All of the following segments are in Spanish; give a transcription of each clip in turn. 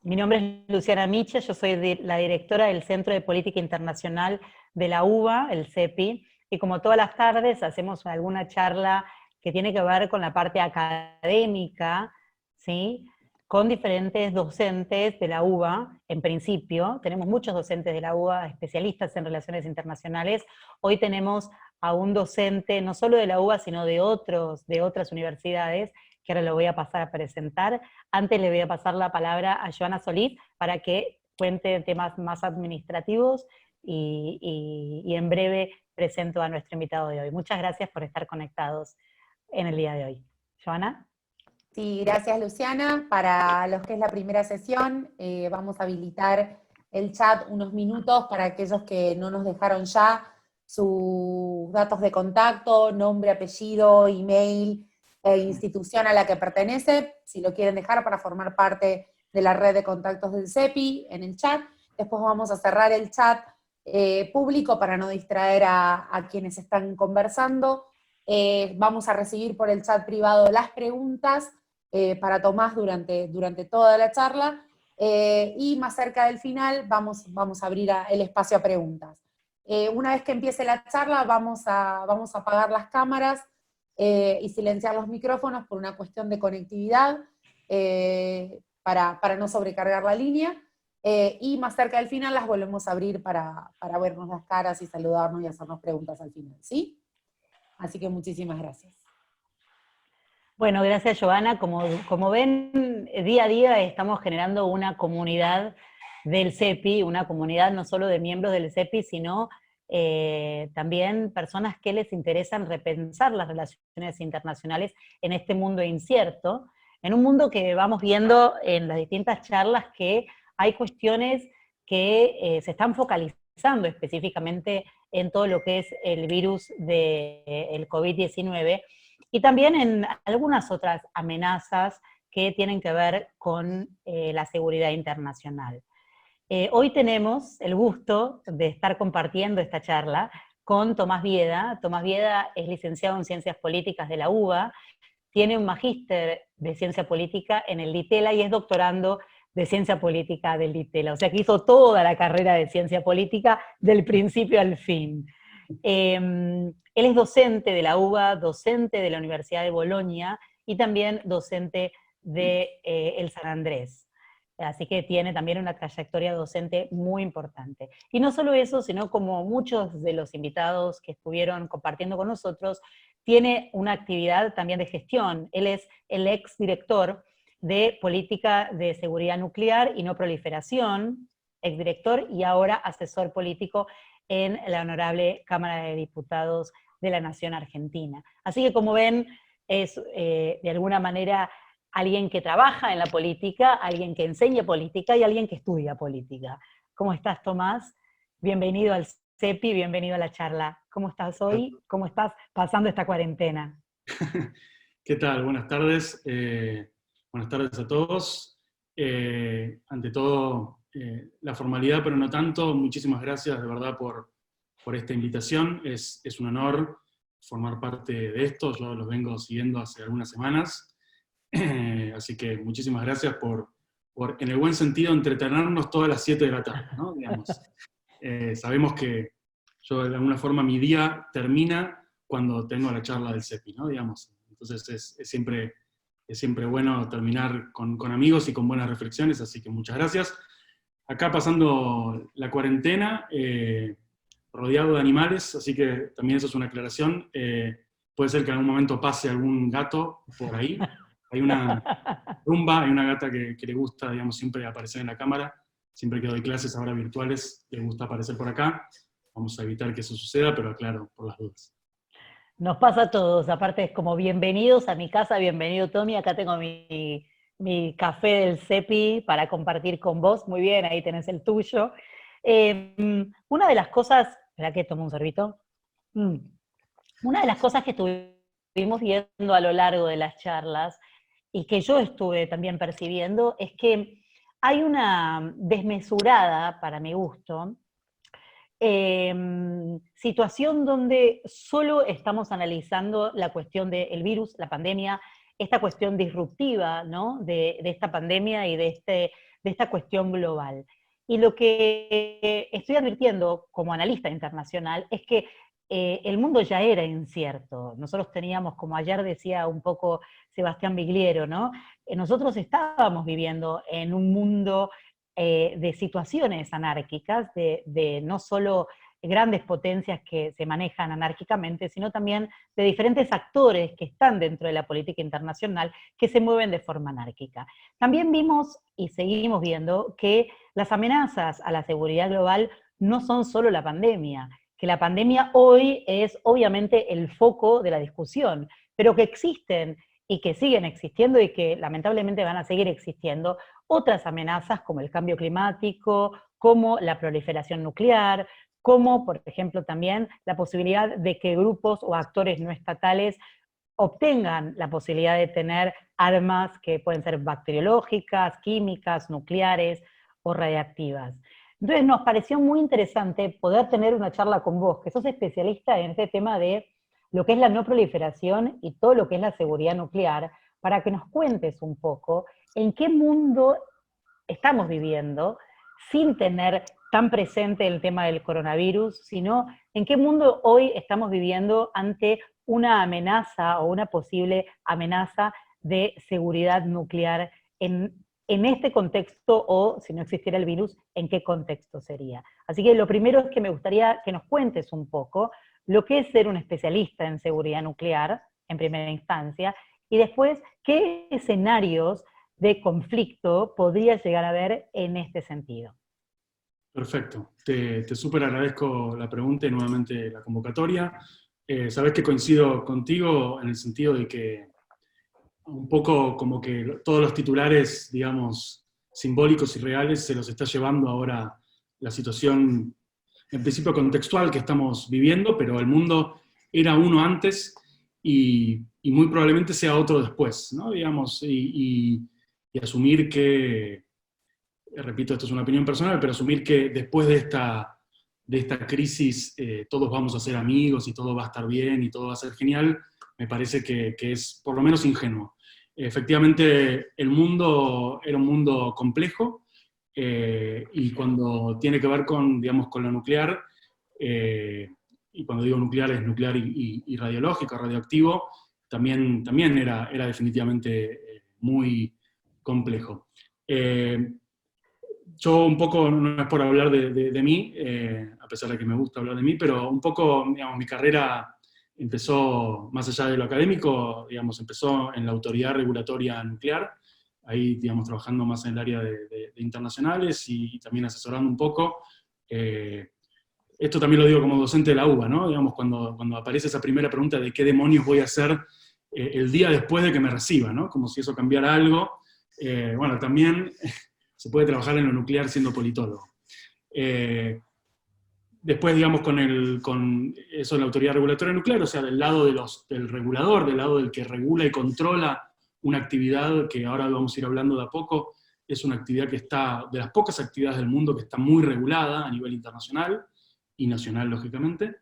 Mi nombre es Luciana Miche, yo soy la directora del Centro de Política Internacional de la UBA, el CEPI, y como todas las tardes hacemos alguna charla que tiene que ver con la parte académica, ¿sí? Con diferentes docentes de la UBA, en principio. Tenemos muchos docentes de la UBA, especialistas en relaciones internacionales. Hoy tenemos a un docente, no solo de la UBA, sino de otras universidades, que ahora lo voy a pasar a presentar. Antes le voy a pasar la palabra a Joana Solís para que cuente temas más administrativos y en breve presento a nuestro invitado de hoy. Muchas gracias por estar conectados en el día de hoy. Joana. Sí, gracias Luciana. Para los que es la primera sesión, vamos a habilitar el chat unos minutos para aquellos que no nos dejaron ya sus datos de contacto, nombre, apellido, email e institución a la que pertenece, si lo quieren dejar para formar parte de la red de contactos del CEPI en el chat. Después vamos a cerrar el chat público para no distraer a quienes están conversando. Vamos a recibir por el chat privado las preguntas para Tomás durante toda la charla, y más cerca del final vamos a abrir el espacio a preguntas. Una vez que empiece la charla vamos a apagar las cámaras y silenciar los micrófonos por una cuestión de conectividad, para no sobrecargar la línea, y más cerca del final las volvemos a abrir para vernos las caras y saludarnos y hacernos preguntas al final, ¿sí? Así que muchísimas gracias. Bueno, gracias Joana. Como ven, día a día estamos generando una comunidad del CEPI, una comunidad no solo de miembros del CEPI, sino también personas que les interesan repensar las relaciones internacionales en este mundo incierto, en un mundo que vamos viendo en las distintas charlas que hay cuestiones que se están focalizando específicamente en todo lo que es el virus del COVID-19, y también en algunas otras amenazas que tienen que ver con la seguridad internacional. Hoy tenemos el gusto de estar compartiendo esta charla con Tomás Bieda. Tomás Bieda es licenciado en Ciencias Políticas de la UBA, tiene un magíster de Ciencia Política en el DITELA y es doctorando de Ciencia Política del DITELA. O sea que hizo toda la carrera de Ciencia Política del principio al fin. Él es docente de la UBA, docente de la Universidad de Bolonia y también docente de el San Andrés. Así que tiene también una trayectoria docente muy importante. Y no solo eso, sino como muchos de los invitados que estuvieron compartiendo con nosotros, tiene una actividad también de gestión. Él es el ex director de Política de Seguridad Nuclear y No Proliferación, exdirector y ahora asesor político en la Honorable Cámara de Diputados de la Nación Argentina. Así que como ven, es de alguna manera alguien que trabaja en la política, alguien que enseña política y alguien que estudia política. ¿Cómo estás, Tomás? Bienvenido al CEPI, bienvenido a la charla. ¿Cómo estás hoy? ¿Cómo estás pasando esta cuarentena? ¿Qué tal? Buenas tardes. Buenas tardes a todos. Ante todo, la formalidad, pero no tanto. Muchísimas gracias de verdad por esta invitación. Es un honor formar parte de esto. Yo los vengo siguiendo hace algunas semanas. Así que muchísimas gracias por, en el buen sentido, entretenernos todas las 7 de la tarde, ¿no? Digamos, sabemos que yo de alguna forma mi día termina cuando tengo la charla del CEPI, ¿no? Digamos, entonces es siempre bueno terminar con amigos y con buenas reflexiones, así que muchas gracias. Acá pasando la cuarentena, rodeado de animales, así que también eso es una aclaración. Puede ser que en algún momento pase algún gato por ahí. Hay una rumba, hay una gata que le gusta, digamos, siempre aparecer en la cámara. Siempre que doy clases ahora virtuales, le gusta aparecer por acá. Vamos a evitar que eso suceda, pero aclaro, por las dudas. Nos pasa a todos, aparte es como bienvenidos a mi casa, bienvenido Tommy, acá tengo mi café del CEPI para compartir con vos, muy bien, ahí tenés el tuyo. Una de las cosas, ¿verdad que tomo un sorbito? Una de las cosas que estuvimos viendo a lo largo de las charlas y que yo estuve también percibiendo es que hay una desmesurada, para mi gusto, situación donde solo estamos analizando la cuestión del virus, la pandemia, esta cuestión disruptiva, ¿no? de esta pandemia y de de esta cuestión global. Y lo que estoy advirtiendo como analista internacional es que el mundo ya era incierto. Nosotros teníamos, como ayer decía un poco Sebastián Bigliero, ¿no? Nosotros estábamos viviendo en un mundo de situaciones anárquicas, de no solo grandes potencias que se manejan anárquicamente, sino también de diferentes actores que están dentro de la política internacional que se mueven de forma anárquica. También vimos y seguimos viendo que las amenazas a la seguridad global no son solo la pandemia, que la pandemia hoy es obviamente el foco de la discusión, pero que existen y que siguen existiendo y que lamentablemente van a seguir existiendo otras amenazas como el cambio climático, como la proliferación nuclear, como por ejemplo también la posibilidad de que grupos o actores no estatales obtengan la posibilidad de tener armas que pueden ser bacteriológicas, químicas, nucleares o radiactivas. Entonces nos pareció muy interesante poder tener una charla con vos, que sos especialista en este tema de lo que es la no proliferación y todo lo que es la seguridad nuclear, para que nos cuentes un poco en qué mundo estamos viviendo sin tener tan presente el tema del coronavirus, sino en qué mundo hoy estamos viviendo ante una amenaza o una posible amenaza de seguridad nuclear en este contexto, o si no existiera el virus, en qué contexto sería. Así que lo primero es que me gustaría que nos cuentes un poco lo que es ser un especialista en seguridad nuclear, en primera instancia, y después qué escenarios de conflicto podría llegar a haber en este sentido. Perfecto. Te súper agradezco la pregunta y nuevamente la convocatoria. Sabés que coincido contigo en el sentido de que un poco como que todos los titulares, digamos, simbólicos y reales se los está llevando ahora la situación, en principio contextual que estamos viviendo, pero el mundo era uno antes y muy probablemente sea otro después, ¿no? Digamos, y asumir que, repito, esto es una opinión personal, pero asumir que después de esta crisis todos vamos a ser amigos y todo va a estar bien y todo va a ser genial, me parece que es por lo menos ingenuo. Efectivamente, el mundo era un mundo complejo, y cuando tiene que ver con, digamos, con lo nuclear, y cuando digo nuclear es nuclear y radiológico, radioactivo, también era definitivamente muy complejo. Yo un poco, no es por hablar de mí, a pesar de que me gusta hablar de mí, pero un poco, digamos, mi carrera empezó, más allá de lo académico, digamos, empezó en la Autoridad Regulatoria Nuclear, ahí, digamos, trabajando más en el área de internacionales y también asesorando un poco. Esto también lo digo como docente de la UBA, ¿no? Digamos, cuando aparece esa primera pregunta de qué demonios voy a hacer el día después de que me reciba, ¿no? Como si eso cambiara algo. Bueno, también se puede trabajar en lo nuclear siendo politólogo. Después, digamos, con eso de la Autoridad Regulatoria Nuclear, o sea, del lado del regulador, del lado del que regula y controla una actividad que ahora vamos a ir hablando de a poco, es una actividad que está, de las pocas actividades del mundo que está muy regulada a nivel internacional, y nacional, lógicamente,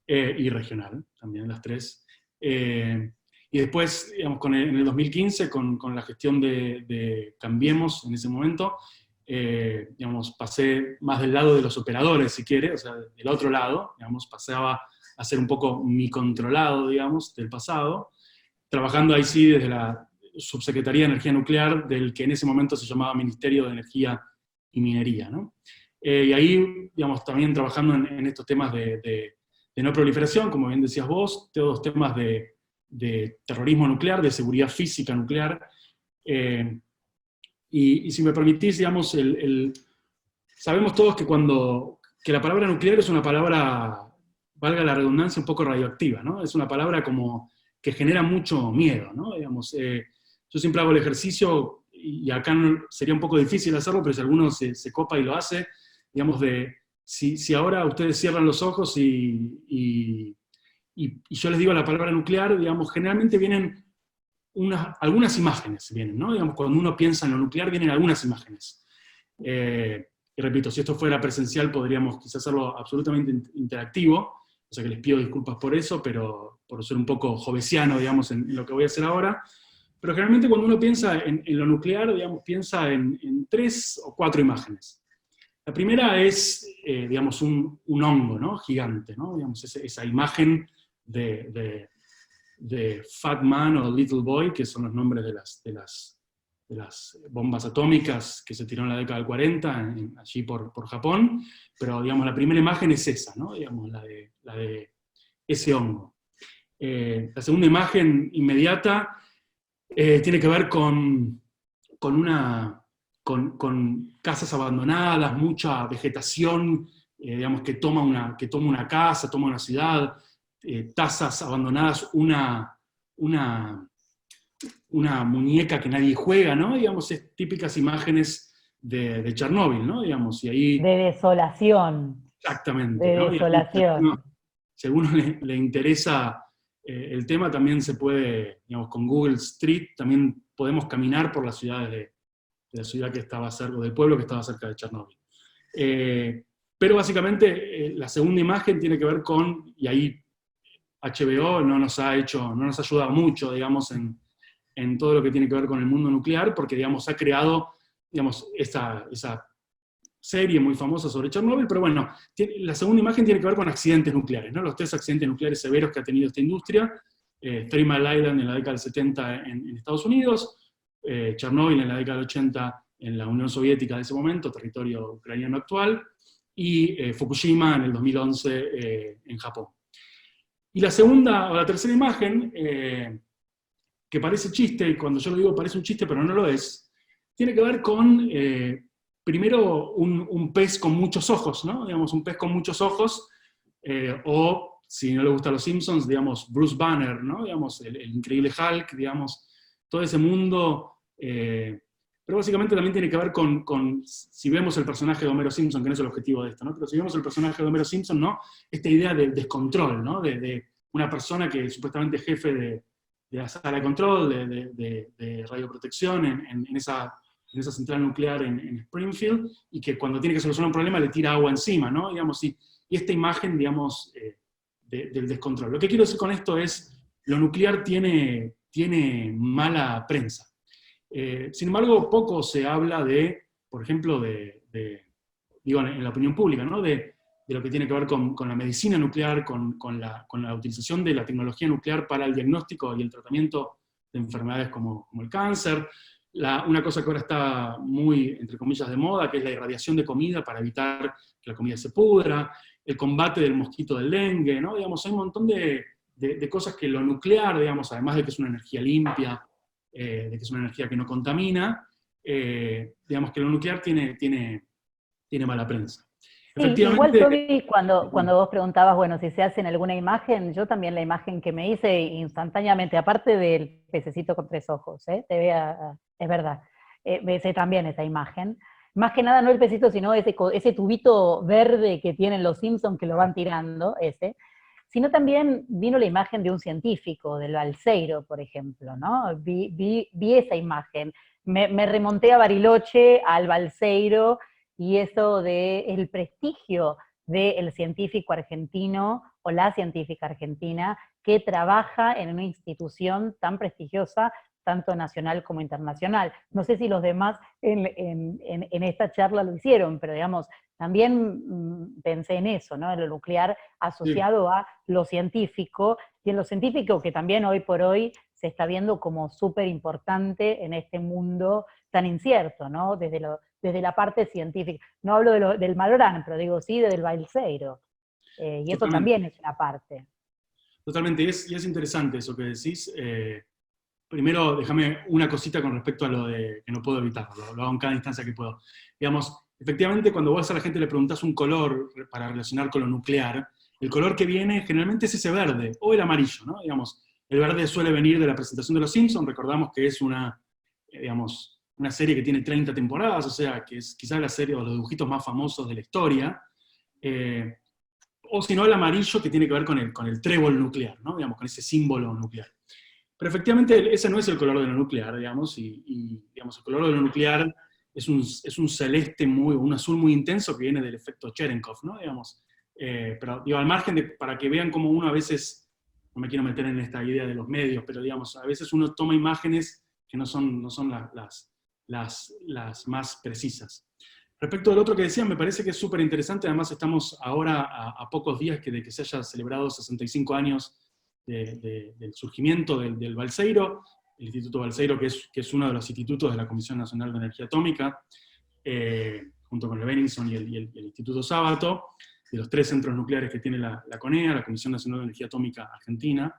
y regional, también las tres. Y después, digamos, en el 2015, con la gestión de Cambiemos en ese momento, digamos, pasé más del lado de los operadores, si quiere, o sea, del otro lado, digamos, pasaba a ser un poco mi controlado, digamos, del pasado, trabajando ahí sí desde la Subsecretaría de Energía Nuclear, del que en ese momento se llamaba Ministerio de Energía y Minería, ¿no? Y ahí, digamos, también trabajando en estos temas de no proliferación, como bien decías vos, todos temas de terrorismo nuclear, de seguridad física nuclear, y si me permitís, digamos, sabemos todos que la palabra nuclear es una palabra, valga la redundancia, un poco radioactiva, ¿no? Es una palabra como que genera mucho miedo, ¿no? Digamos, yo siempre hago el ejercicio, y acá sería un poco difícil hacerlo, pero si alguno se copa y lo hace, digamos, si ahora ustedes cierran los ojos y yo les digo la palabra nuclear, digamos, generalmente vienen algunas imágenes, ¿no? Digamos, cuando uno piensa en lo nuclear, vienen algunas imágenes. Y repito, si esto fuera presencial, podríamos quizás hacerlo absolutamente interactivo, o sea que les pido disculpas por eso, pero por ser un poco jovesiano, digamos, en lo que voy a hacer ahora. pero generalmente cuando uno piensa en lo nuclear, digamos, piensa en 3 o 4 imágenes. La primera es, digamos, un hongo, ¿no? Gigante, ¿no? Digamos, esa imagen de Fat Man o Little Boy, que son los nombres de las bombas atómicas que se tiraron en la década del 40, allí por Japón, pero digamos, la primera imagen es esa, ¿no? Digamos, la de ese hongo. La segunda imagen inmediata tiene que ver con casas abandonadas, mucha vegetación, digamos, que toma una casa, toma una ciudad, tazas abandonadas, una muñeca que nadie juega, ¿no? Digamos, es típicas imágenes de Chernóbil, ¿no? Digamos, y ahí... De desolación. Exactamente, De ¿no? desolación. Si a uno le interesa el tema, también se puede, digamos, con Google Street, también podemos caminar por las ciudades de la ciudad que estaba cerca, o del pueblo que estaba cerca de Chernóbil. Pero básicamente la segunda imagen tiene que ver con, y ahí HBO no nos ha ayudado mucho, digamos, en todo lo que tiene que ver con el mundo nuclear, porque, digamos, ha creado, digamos, esa serie muy famosa sobre Chernóbil, pero bueno, la segunda imagen tiene que ver con accidentes nucleares, ¿no? Los 3 accidentes nucleares severos que ha tenido esta industria, Three Mile Island en la década del 70 en Estados Unidos, Chernóbil en la década del 80 en la Unión Soviética de ese momento, territorio ucraniano actual, y Fukushima en el 2011 en Japón. Y la segunda, o la tercera imagen, que parece chiste, y cuando yo lo digo parece un chiste, pero no lo es, tiene que ver con, primero, un pez con muchos ojos, ¿no? Digamos, un pez con muchos ojos, o, si no le gustan los Simpsons, digamos, Bruce Banner, ¿no? Digamos, el increíble Hulk, digamos, todo ese mundo, pero básicamente también tiene que ver con, si vemos el personaje de Homero Simpson, que no es el objetivo de esto, ¿no? Pero si vemos el personaje de Homero Simpson, ¿no? Esta idea de descontrol, ¿no? De una persona que supuestamente es jefe de la sala de control, de radioprotección en esa central nuclear en Springfield, y que cuando tiene que solucionar un problema le tira agua encima, ¿no? Digamos, y esta imagen, digamos, del descontrol. Lo que quiero decir con esto es, lo nuclear tiene mala prensa. Sin embargo, poco se habla por ejemplo, digo, en la opinión pública, ¿no? De lo que tiene que ver con la medicina nuclear, con la utilización de la tecnología nuclear para el diagnóstico y el tratamiento de enfermedades como el cáncer. Una cosa que ahora está muy, entre comillas, de moda, que es la irradiación de comida para evitar que la comida se pudra, el combate del mosquito del dengue, ¿no? Digamos, hay un montón de cosas que lo nuclear, digamos, además de que es una energía limpia, de que es una energía que no contamina, digamos que lo nuclear tiene mala prensa. Sí, igual, Toby, cuando vos preguntabas, bueno, si se hace en alguna imagen, yo también la imagen que me hice instantáneamente, aparte del pececito con 3 ojos, es verdad, me hice también esa imagen. Más que nada no el pececito, sino ese tubito verde que tienen los Simpsons que lo van tirando, sino también vino la imagen de un científico, del Balseiro, por ejemplo, ¿no? Vi esa imagen, me remonté a Bariloche, al Balseiro, y eso del prestigio del científico argentino o la científica argentina que trabaja en una institución tan prestigiosa, tanto nacional como internacional. No sé si los demás en esta charla lo hicieron, pero digamos, también pensé en eso, ¿no? En lo nuclear asociado a lo científico, y en lo científico que también hoy por hoy se está viendo como súper importante en este mundo tan incierto, ¿no? Desde la parte científica. No hablo del Malbrán, pero digo sí del Balseiro. Y eso también es una parte. Totalmente, y es interesante eso que decís. Primero, déjame una cosita con respecto a lo de que no puedo evitarlo, lo hago en cada instancia que puedo. Digamos, efectivamente, cuando vos a la gente le preguntás un color para relacionar con lo nuclear, el color que viene generalmente es ese verde, o el amarillo, ¿no? Digamos, el verde suele venir de la presentación de Los Simpsons, recordamos que es una serie que tiene 30 temporadas, o sea, que es quizás la serie o los dibujitos más famosos de la historia, o si no el amarillo que tiene que ver con el trébol nuclear, ¿no? Digamos, con ese símbolo nuclear. Pero efectivamente ese no es el color de lo nuclear, digamos, y digamos, el color de lo nuclear es un celeste un azul muy intenso que viene del efecto Cherenkov, ¿no? Digamos, pero digo, al margen para que vean cómo uno a veces, no me quiero meter en esta idea de los medios, pero digamos, a veces uno toma imágenes no son las más precisas. Respecto del otro que decía, me parece que es súper interesante, además estamos ahora a pocos días de que se haya celebrado 65 años del surgimiento del Balseiro, el Instituto Balseiro, que es uno de los institutos de la Comisión Nacional de Energía Atómica, junto con el Benningson y el Instituto Sábato, de los 3 centros nucleares que tiene la CONEA, la Comisión Nacional de Energía Atómica Argentina.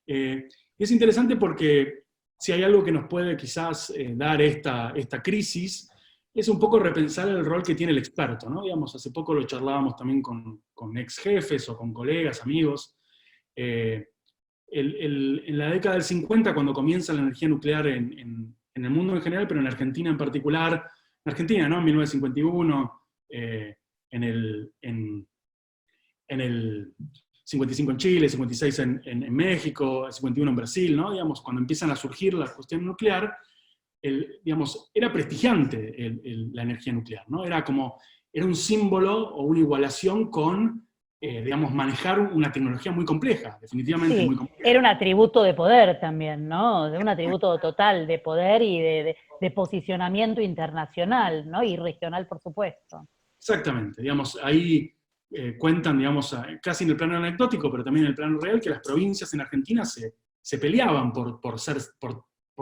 Y es interesante porque si hay algo que nos puede quizás dar esta crisis, es un poco repensar el rol que tiene el experto, ¿no? Digamos, hace poco lo charlábamos también con ex jefes o con colegas, amigos. En la década del 50, cuando comienza la energía nuclear en el mundo en general, pero en Argentina en particular, en Argentina, ¿no? En 1951, en el 55 en Chile, 56 en México, 51 en Brasil, ¿no? Digamos, cuando empiezan a surgir la cuestión nuclear, digamos, era prestigiante la energía nuclear, ¿no? Era un símbolo o una igualación con, digamos, manejar una tecnología muy compleja, definitivamente Sí, muy compleja. era un atributo de poder también, ¿no? De un atributo total de poder y de posicionamiento internacional, ¿no? Y regional, por supuesto. Exactamente, digamos, ahí cuentan, digamos, casi en el plano anecdótico, pero también en el plano real, que las provincias en Argentina se peleaban por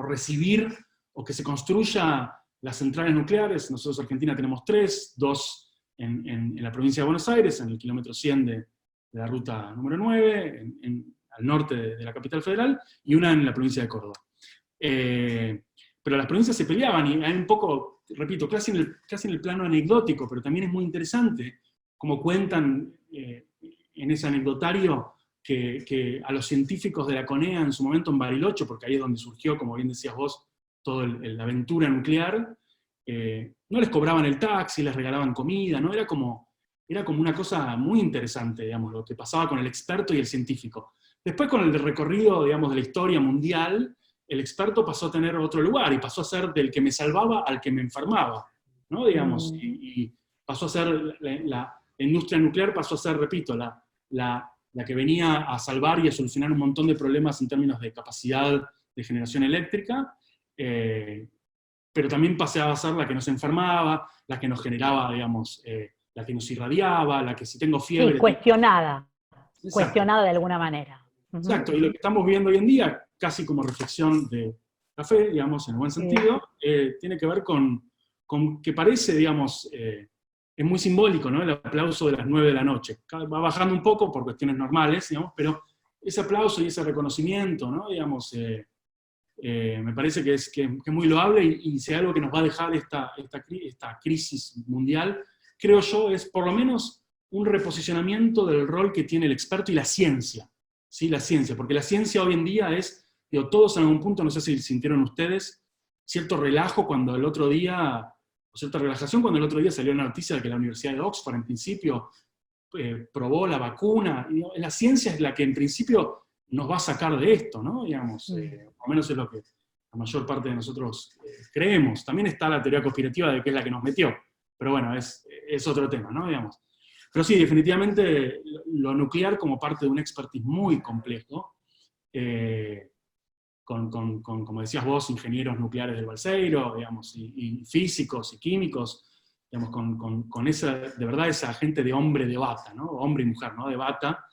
recibir o que se construya las centrales nucleares. Nosotros en Argentina tenemos 3, 2 en la provincia de Buenos Aires, en el kilómetro 100 de la ruta número 9, al norte de la capital federal, y una en la provincia de Córdoba. Pero las provincias se peleaban, y hay un poco, repito, casi en el plano anecdótico, pero también es muy interesante, como cuentan en ese anecdotario, que a los científicos de la CONEA en su momento en Bariloche, porque ahí es donde surgió, como bien decías vos, toda la aventura nuclear, no les cobraban el taxi, les regalaban comida, ¿no? Era como una cosa muy interesante, digamos, lo que pasaba con el experto y el científico. Después, con el recorrido, digamos, de la historia mundial, el experto pasó a tener otro lugar, y pasó a ser del que me salvaba al que me enfermaba, ¿no? Digamos, y pasó a ser, la industria nuclear pasó a ser, repito, la que venía a salvar y a solucionar un montón de problemas en términos de capacidad de generación eléctrica, pero también pasaba a ser la que nos enfermaba, la que nos generaba, digamos, la que nos irradiaba, la que si tengo fiebre... Sí, cuestionada. Exacto. Cuestionada de alguna manera. Exacto, y lo que estamos viendo hoy en día, casi como reflexión de café, digamos, en el buen sentido, tiene que ver con que parece, digamos, es muy simbólico, ¿no? El aplauso de las 9 de la noche. Va bajando un poco por cuestiones normales, digamos, pero ese aplauso y ese reconocimiento, ¿no? Digamos, me parece que es muy loable, y si hay algo que nos va a dejar esta crisis mundial, creo yo, es por lo menos un reposicionamiento del rol que tiene el experto y la ciencia. ¿Sí? La ciencia, porque la ciencia hoy en día es, digo, todos en algún punto, no sé si sintieron ustedes, cierto relajo cuando el otro día, o cierta relajación cuando el otro día salió la noticia de que la Universidad de Oxford en principio probó la vacuna. Y la ciencia es la que en principio nos va a sacar de esto, ¿no? Digamos, por lo menos es lo que la mayor parte de nosotros creemos. También está la teoría conspirativa de que es la que nos metió, pero bueno, es otro tema, ¿no? Digamos. Pero sí, definitivamente lo nuclear como parte de un expertise muy complejo, como decías vos, ingenieros nucleares del Balseiro, digamos, y físicos y químicos, digamos, con esa, de verdad, esa gente de hombre de bata, ¿no? Hombre y mujer, ¿no? De bata.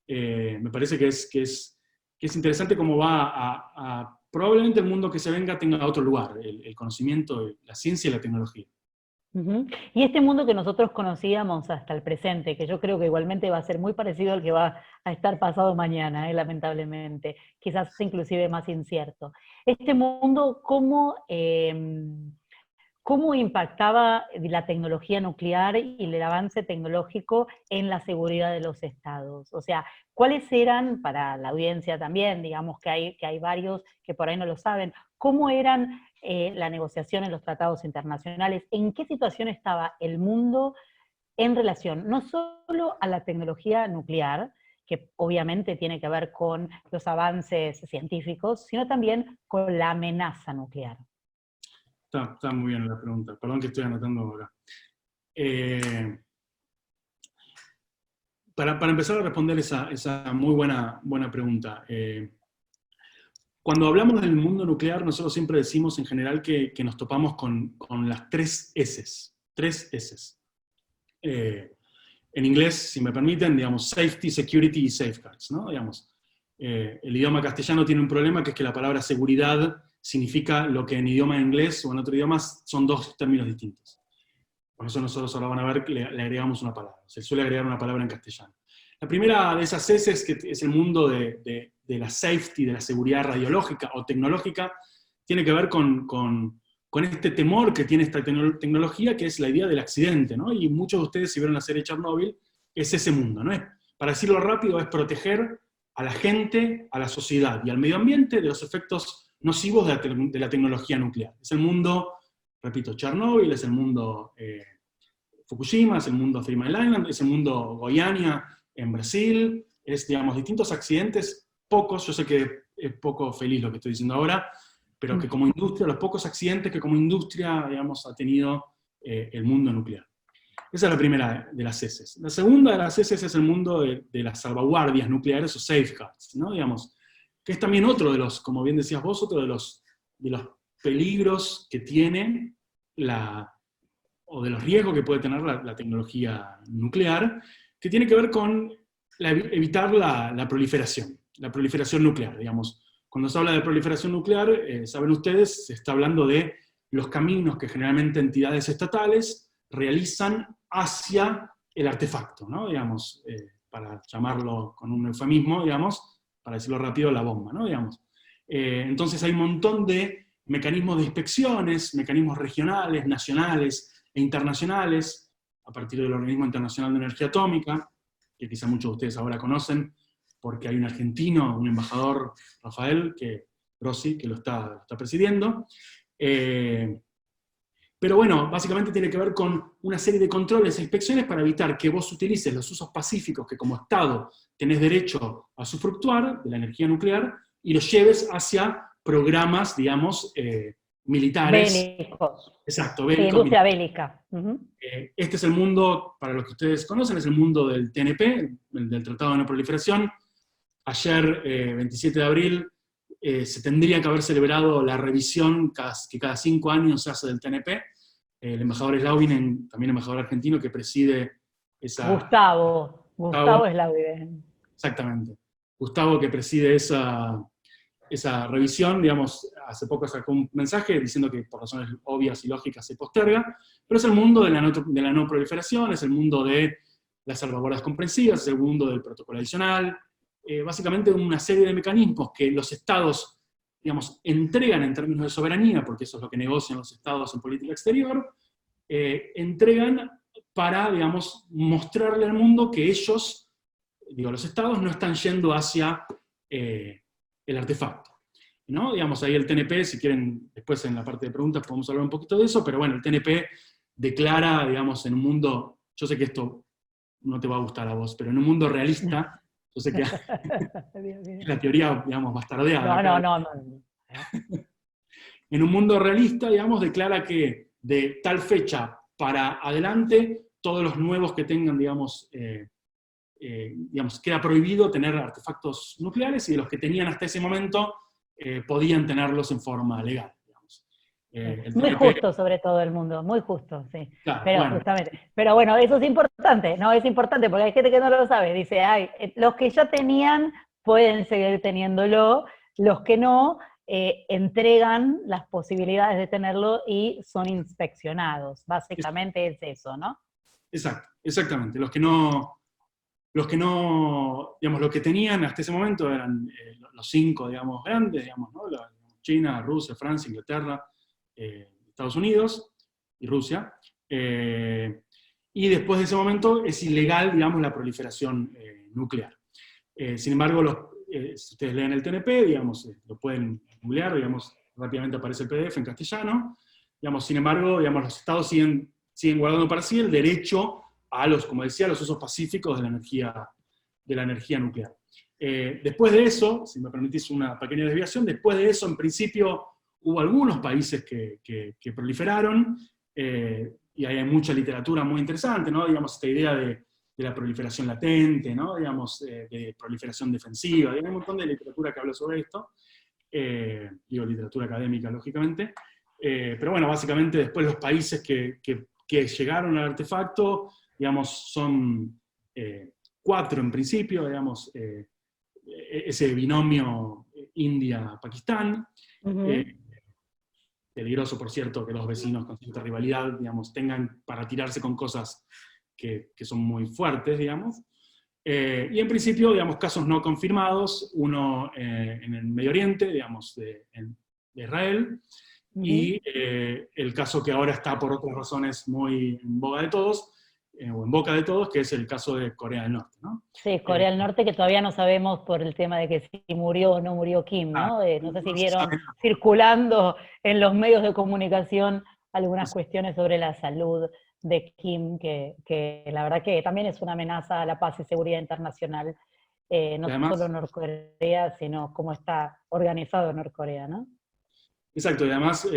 Me parece que es interesante cómo va probablemente el mundo que se venga tenga otro lugar, el conocimiento, la ciencia y la tecnología. Y este mundo que nosotros conocíamos hasta el presente, que yo creo que igualmente va a ser muy parecido al que va a estar pasado mañana, lamentablemente, quizás inclusive más incierto. Este mundo, ¿cómo impactaba la tecnología nuclear y el avance tecnológico en la seguridad de los estados? O sea, ¿cuáles eran, para la audiencia también, digamos que hay varios que por ahí no lo saben, cómo eran la negociación en los tratados internacionales? ¿En qué situación estaba el mundo en relación no solo a la tecnología nuclear, que obviamente tiene que ver con los avances científicos, sino también con la amenaza nuclear? Está muy bien la pregunta, perdón que estoy anotando acá. Para empezar a responder esa muy buena pregunta, Cuando hablamos del mundo nuclear, nosotros siempre decimos en general que nos topamos con las 3 S's. 3 S's. En inglés, si me permiten, digamos, safety, security y safeguards, ¿no? Digamos, el idioma castellano tiene un problema, que es que la palabra seguridad significa lo que en idioma inglés o en otro idioma son 2 términos distintos. Por eso nosotros ahora van a ver que le agregamos una palabra. Se suele agregar una palabra en castellano. La primera de esas S es el mundo de la safety, de la seguridad radiológica o tecnológica, tiene que ver con este temor que tiene esta tecnología, que es la idea del accidente, ¿no? Y muchos de ustedes, si vieron la serie Chernobyl, es ese mundo, ¿no? Para decirlo rápido, es proteger a la gente, a la sociedad y al medio ambiente de los efectos nocivos de la tecnología nuclear. Es el mundo, repito, Chernobyl, es el mundo Fukushima, es el mundo Three Mile Island, es el mundo Goiânia en Brasil, es, digamos, distintos accidentes, pocos, yo sé que es poco feliz lo que estoy diciendo ahora, pero que como industria, los pocos accidentes que como industria, digamos, ha tenido el mundo nuclear. Esa es la primera de las S. La segunda de las S es el mundo de las salvaguardias nucleares o safeguards, ¿no? Digamos, que es también otro de los, como bien decías vos, otro de los peligros que tiene o de los riesgos que puede tener la tecnología nuclear, que tiene que ver con evitar la proliferación nuclear, digamos. Cuando se habla de proliferación nuclear, saben ustedes, se está hablando de los caminos que generalmente entidades estatales realizan hacia el artefacto, ¿no? Digamos, para llamarlo con un eufemismo, digamos, para decirlo rápido, la bomba, ¿no? Digamos. Entonces hay un montón de mecanismos de inspecciones, mecanismos regionales, nacionales e internacionales, a partir del Organismo Internacional de Energía Atómica, que quizá muchos de ustedes ahora conocen, porque hay un argentino, un embajador, Rafael Grossi, que lo está presidiendo. Pero bueno, básicamente tiene que ver con una serie de controles e inspecciones para evitar que vos utilices los usos pacíficos que como Estado tenés derecho a usufructuar de la energía nuclear y los lleves hacia programas, digamos, militares. Bélicos. Exacto, bélicos. Industria bélica. Este es el mundo, para los que ustedes conocen, es el mundo del TNP, del Tratado de No Proliferación. Ayer, 27 de abril, se tendría que haber celebrado la revisión que cada 5 años se hace del TNP. El embajador Slaubinen, también embajador argentino, que preside esa... Gustavo Slaubinen. Exactamente. Gustavo, que preside esa revisión, digamos, hace poco sacó un mensaje diciendo que por razones obvias y lógicas se posterga, pero es el mundo de la no proliferación, es el mundo de las salvaguardas comprensivas, es el mundo del protocolo adicional, básicamente una serie de mecanismos que los estados, digamos, entregan en términos de soberanía, porque eso es lo que negocian los estados en política exterior, entregan para, digamos, mostrarle al mundo que ellos, los estados, no están yendo hacia el artefacto, ¿no? Digamos, ahí el TNP, si quieren, después en la parte de preguntas podemos hablar un poquito de eso, pero bueno, el TNP declara, digamos, en un mundo, yo sé que esto no te va a gustar a vos, pero en un mundo realista, yo sé que la teoría, digamos, bastardeada. No. En un mundo realista, digamos, declara que de tal fecha para adelante, todos los nuevos que tengan, digamos, queda prohibido tener artefactos nucleares, y de los que tenían hasta ese momento podían tenerlos en forma legal. Muy justo sobre todo el mundo, muy justo, sí. Claro, pero bueno. Justamente. Pero bueno, eso es importante, ¿no? Es importante porque hay gente que no lo sabe. Dice, los que ya tenían pueden seguir teniéndolo, los que no entregan las posibilidades de tenerlo y son inspeccionados. Básicamente es eso, ¿no? Exactamente. Los que no, digamos, lo que tenían hasta ese momento eran los 5, digamos, grandes, digamos, ¿no? China, Rusia, Francia, Inglaterra, Estados Unidos y Rusia. Y después de ese momento es ilegal, digamos, la proliferación nuclear. Sin embargo, si ustedes leen el TNP, digamos, lo pueden googlear, digamos, rápidamente aparece el PDF en castellano. Digamos, sin embargo, digamos, los estados siguen guardando para sí el derecho a los, como decía, los usos pacíficos de la energía nuclear. Después de eso, si me permitís una pequeña desviación, después de eso, en principio, hubo algunos países que proliferaron, y hay mucha literatura muy interesante, ¿no? Digamos, esta idea de la proliferación latente, ¿no? Digamos, de proliferación defensiva, hay un montón de literatura que habla sobre esto. digo literatura académica, lógicamente. Pero bueno, básicamente después los países que llegaron al artefacto, digamos, son 4 en principio, digamos, ese binomio India-Pakistán. Peligroso, por cierto, que los vecinos con cierta rivalidad, digamos, tengan para tirarse con cosas que son muy fuertes, digamos. Y en principio, digamos, casos no confirmados, uno en el Medio Oriente, digamos, de Israel, y el caso que ahora está por otras razones muy en boga de todos, o en boca de todos, que es el caso de Corea del Norte, ¿no? Sí, Corea del Norte, que todavía no sabemos por el tema de que si murió o no murió Kim, ¿no? No sé si vieron circulando en los medios de comunicación algunas cuestiones sobre la salud de Kim, que la verdad que también es una amenaza a la paz y seguridad internacional, no además, solo Norcorea, sino cómo está organizado Norcorea, ¿no? Exacto, y además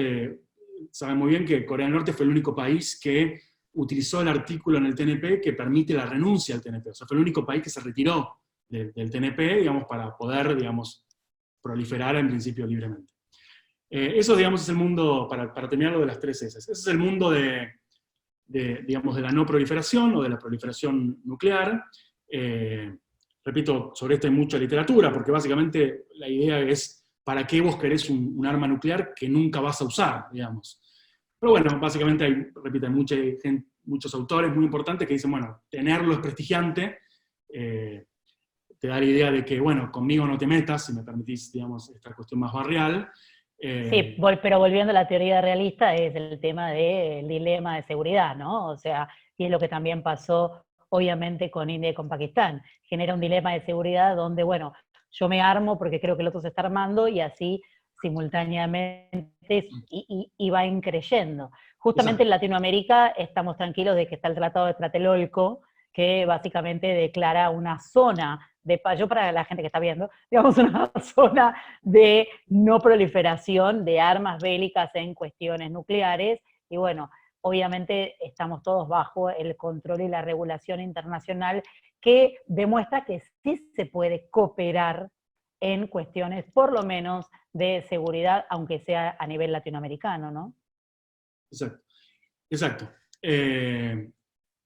saben muy bien que Corea del Norte fue el único país que utilizó el artículo en el TNP que permite la renuncia al TNP. O sea, fue el único país que se retiró del TNP, digamos, para poder, digamos, proliferar en principio libremente. Eso, digamos, es el mundo, para terminar lo de las 3 S, ese es el mundo digamos, de la no proliferación o de la proliferación nuclear. Repito, sobre esto hay mucha literatura, porque básicamente la idea es ¿para qué vos querés un arma nuclear que nunca vas a usar, digamos? Pero bueno, básicamente hay, repito, hay muchos autores muy importantes que dicen, bueno, tenerlo es prestigiante, te da la idea de que, bueno, conmigo no te metas, si me permitís, digamos, esta cuestión más barrial. Sí, pero volviendo a la teoría realista, es el tema del dilema de seguridad, ¿no? O sea, y es lo que también pasó, obviamente, con India y con Pakistán. Genera un dilema de seguridad donde, bueno, yo me armo porque creo que el otro se está armando y así simultáneamente y va increyendo. Justamente en Latinoamérica estamos tranquilos de que está el Tratado de Tlatelolco, que básicamente declara una zona de paz, yo para la gente que está viendo, digamos una zona de no proliferación de armas bélicas en cuestiones nucleares, y bueno, obviamente estamos todos bajo el control y la regulación internacional que demuestra que sí se puede cooperar en cuestiones, por lo menos, de seguridad, aunque sea a nivel latinoamericano, ¿no? Exacto.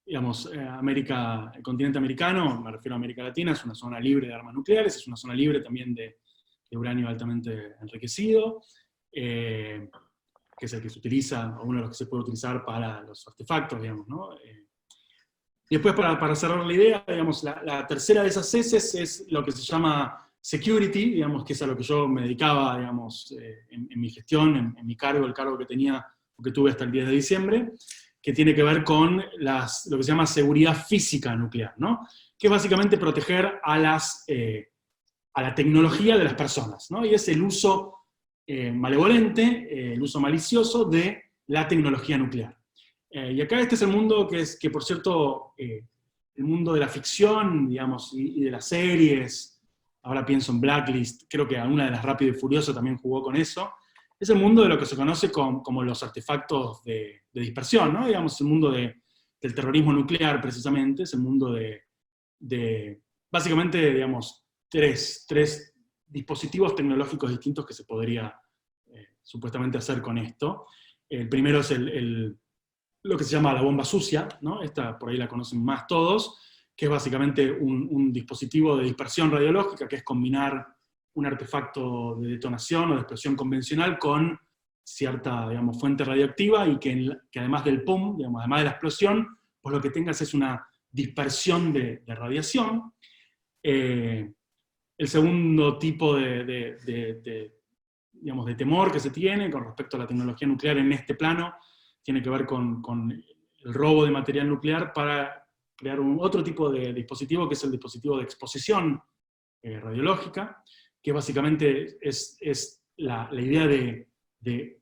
Digamos, el continente americano, me refiero a América Latina, es una zona libre de armas nucleares, es una zona libre también de uranio altamente enriquecido, que es el que se utiliza, o uno de los que se puede utilizar para los artefactos, digamos, ¿no? Y después, para cerrar la idea, digamos, la tercera de esas S es lo que se llama security, digamos, que es a lo que yo me dedicaba, digamos, en mi gestión, en mi cargo, el cargo que tenía, o que tuve hasta el 10 de diciembre, que tiene que ver con lo que se llama seguridad física nuclear, ¿no? Que es básicamente proteger a la tecnología de las personas, ¿no? Y es el uso malevolente, el uso malicioso de la tecnología nuclear. Y acá este es el mundo que por cierto, el mundo de la ficción, digamos, y de las series, ahora pienso en Blacklist, creo que alguna de las Rápido y Furioso también jugó con eso, es el mundo de lo que se conoce como los artefactos de dispersión, ¿no? Digamos, el mundo del terrorismo nuclear, precisamente, es el mundo de básicamente, digamos, tres dispositivos tecnológicos distintos que se podría supuestamente hacer con esto. El primero es lo que se llama la bomba sucia, ¿no? Esta por ahí la conocen más todos, que es básicamente un dispositivo de dispersión radiológica, que es combinar un artefacto de detonación o de explosión convencional con cierta, digamos, fuente radioactiva y que además del PUM, digamos, además de la explosión, pues lo que tengas es una dispersión de radiación. El segundo tipo digamos, de temor que se tiene con respecto a la tecnología nuclear en este plano tiene que ver con el robo de material nuclear para crear otro tipo de dispositivo, que es el dispositivo de exposición radiológica, que básicamente es la idea de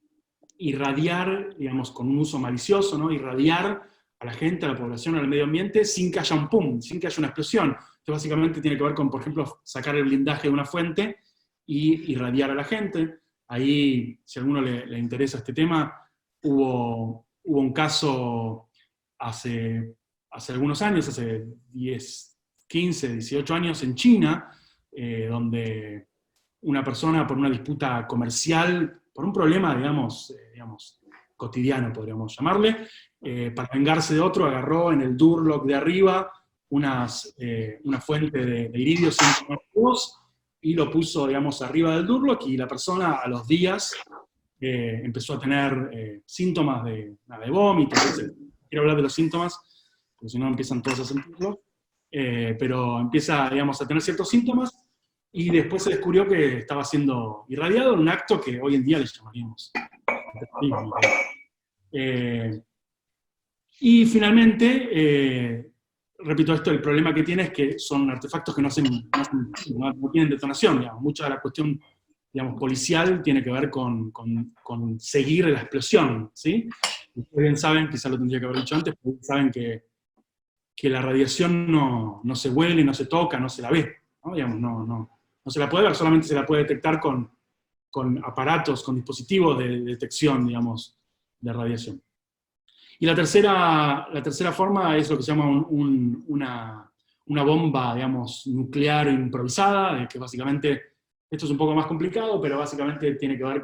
irradiar, digamos, con un uso malicioso, ¿no? Irradiar a la gente, a la población, al medio ambiente, sin que haya un pum, sin que haya una explosión. Esto básicamente tiene que ver con, por ejemplo, sacar el blindaje de una fuente y irradiar a la gente. Ahí, si a alguno le interesa este tema, hubo un caso hace algunos años, hace 10, 15, 18 años en China, donde una persona por una disputa comercial, por un problema, digamos, cotidiano, podríamos llamarle, para vengarse de otro, agarró en el Durlock de arriba una fuente de iridio 192 y lo puso, digamos, arriba del Durlock, y la persona a los días empezó a tener síntomas de vómito. Quiero hablar de los síntomas, porque si no empiezan todos a sentirlo, pero empieza, digamos, a tener ciertos síntomas, y después se descubrió que estaba siendo irradiado en un acto que hoy en día le llamaríamos terrorismo. Y finalmente, repito esto, el problema que tiene es que son artefactos que no tienen detonación, digamos. Mucha de la cuestión, digamos, policial tiene que ver con seguir la explosión, ¿sí? Ustedes bien saben, quizá lo tendría que haber dicho antes, pero saben que la radiación no se huele, no se toca, no se la ve, ¿no? Digamos, no se la puede ver, solamente se la puede detectar con aparatos, con dispositivos de detección, digamos, de radiación. Y la tercera forma es lo que se llama una bomba, digamos, nuclear improvisada, que básicamente, esto es un poco más complicado, pero básicamente tiene que ver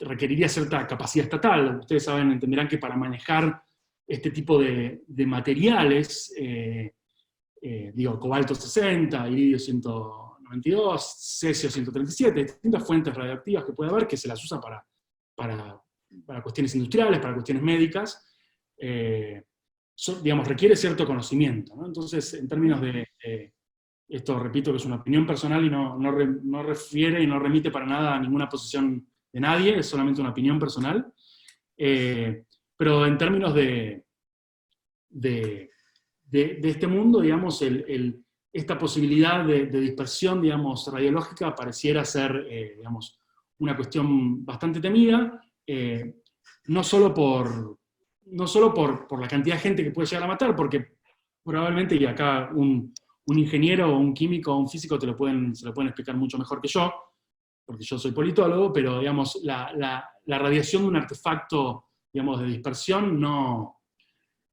requeriría cierta capacidad estatal. Ustedes saben, entenderán que para manejar este tipo de materiales, cobalto 60, iridio 192, cesio 137, distintas fuentes radioactivas que puede haber, que se las usa para cuestiones industriales, para cuestiones médicas, digamos, requiere cierto conocimiento, ¿no? Entonces, en términos de esto, repito, que es una opinión personal y no refiere y no remite para nada a ninguna posición de nadie, es solamente una opinión personal, pero en términos de este mundo, digamos, esta posibilidad de dispersión, digamos, radiológica pareciera ser, digamos, una cuestión bastante temida, no solo por la cantidad de gente que puede llegar a matar, porque probablemente, y acá un ingeniero o un químico o un físico se lo pueden explicar mucho mejor que yo, porque yo soy politólogo, pero digamos, la radiación de un artefacto, digamos, de dispersión no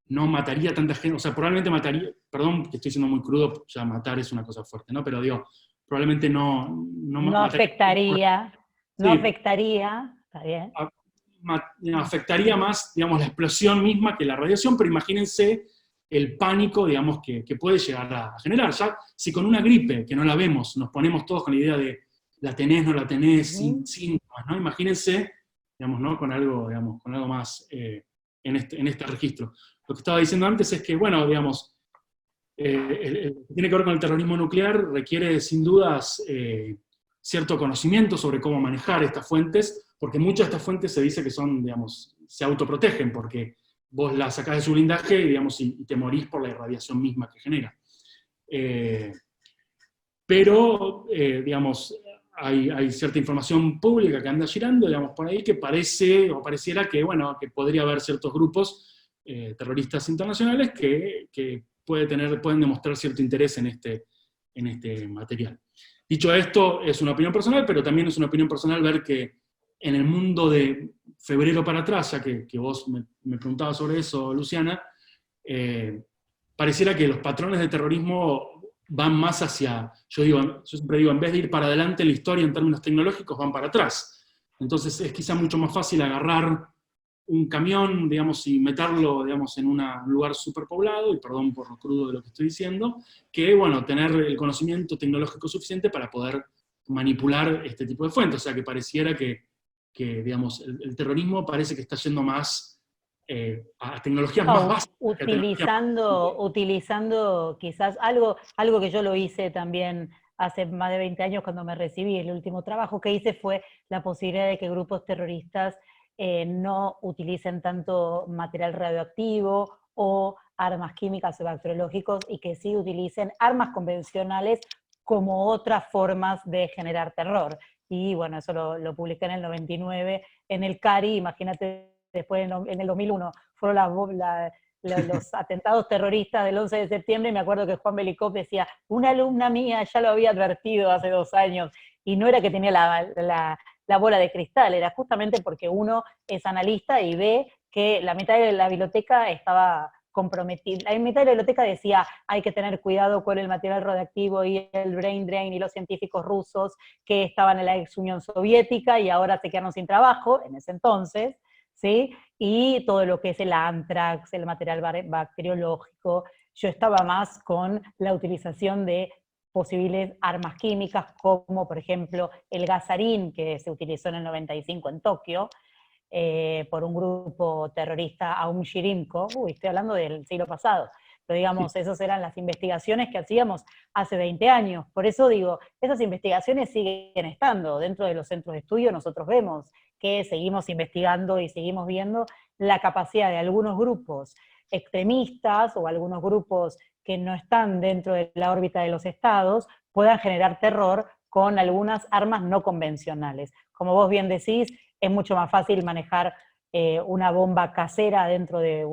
mataría tanta gente, o sea, probablemente mataría, perdón que estoy siendo muy crudo, ya matar es una cosa fuerte, ¿no? Pero digo, probablemente no afectaría, sí, no afectaría, está bien. Afectaría más, digamos, la explosión misma que la radiación, pero imagínense el pánico, digamos, que puede llegar a generar. Ya, si con una gripe, que no la vemos, nos ponemos todos con la idea de la tenés, no la tenés, sin síntomas, ¿no? Imagínense, digamos, ¿no? Con algo más en este registro. Lo que estaba diciendo antes es que, bueno, digamos, tiene que ver con el terrorismo nuclear, requiere sin dudas cierto conocimiento sobre cómo manejar estas fuentes, porque muchas de estas fuentes se dice que son, digamos, se autoprotegen, porque vos las sacás de su blindaje, digamos, y te morís por la irradiación misma que genera. Pero, digamos, hay cierta información pública que anda girando, digamos, por ahí, que pareciera que, bueno, que podría haber ciertos grupos terroristas internacionales que pueden demostrar cierto interés en este material. Dicho esto, es una opinión personal, pero también es una opinión personal ver que en el mundo de febrero para atrás, ya que vos me preguntabas sobre eso, Luciana, pareciera que los patrones de terrorismo van más hacia, yo siempre digo, en vez de ir para adelante en la historia en términos tecnológicos, van para atrás. Entonces es quizá mucho más fácil agarrar un camión, digamos, y meterlo, digamos, en un lugar superpoblado, y perdón por lo crudo de lo que estoy diciendo, que, bueno, tener el conocimiento tecnológico suficiente para poder manipular este tipo de fuentes. O sea, que pareciera que digamos, el terrorismo parece que está yendo más a tecnologías más básicas. Utilizando quizás algo que yo lo hice también hace más de 20 años cuando me recibí. El último trabajo que hice fue la posibilidad de que grupos terroristas no utilicen tanto material radioactivo o armas químicas o bacteriológicos, y que sí utilicen armas convencionales como otras formas de generar terror. Y bueno, eso lo publiqué en el 99 en el CARI. Imagínate, después en el 2001 fueron los atentados terroristas del 11 de septiembre, y me acuerdo que Juan Belicov decía, una alumna mía ya lo había advertido hace 2 años, y no era que tenía la bola de cristal, era justamente porque uno es analista y ve que la mitad de la biblioteca estaba comprometida. En mitad de la biblioteca decía, hay que tener cuidado con el material radiactivo y el brain drain y los científicos rusos que estaban en la ex Unión Soviética y ahora se quedaron sin trabajo, en ese entonces, ¿sí? Y todo lo que es el anthrax, el material bacteriológico. Yo estaba más con la utilización de posibles armas químicas, como por ejemplo el gasarín, que se utilizó en el 95 en Tokio, por un grupo terrorista, Aum Shirinko, estoy hablando del siglo pasado, pero digamos, esas eran las investigaciones que hacíamos hace 20 años. Por eso digo, esas investigaciones siguen estando dentro de los centros de estudio. Nosotros vemos que seguimos investigando y seguimos viendo la capacidad de algunos grupos extremistas o algunos grupos que no están dentro de la órbita de los estados puedan generar terror con algunas armas no convencionales. Como vos bien decís, es mucho más fácil manejar una bomba casera dentro de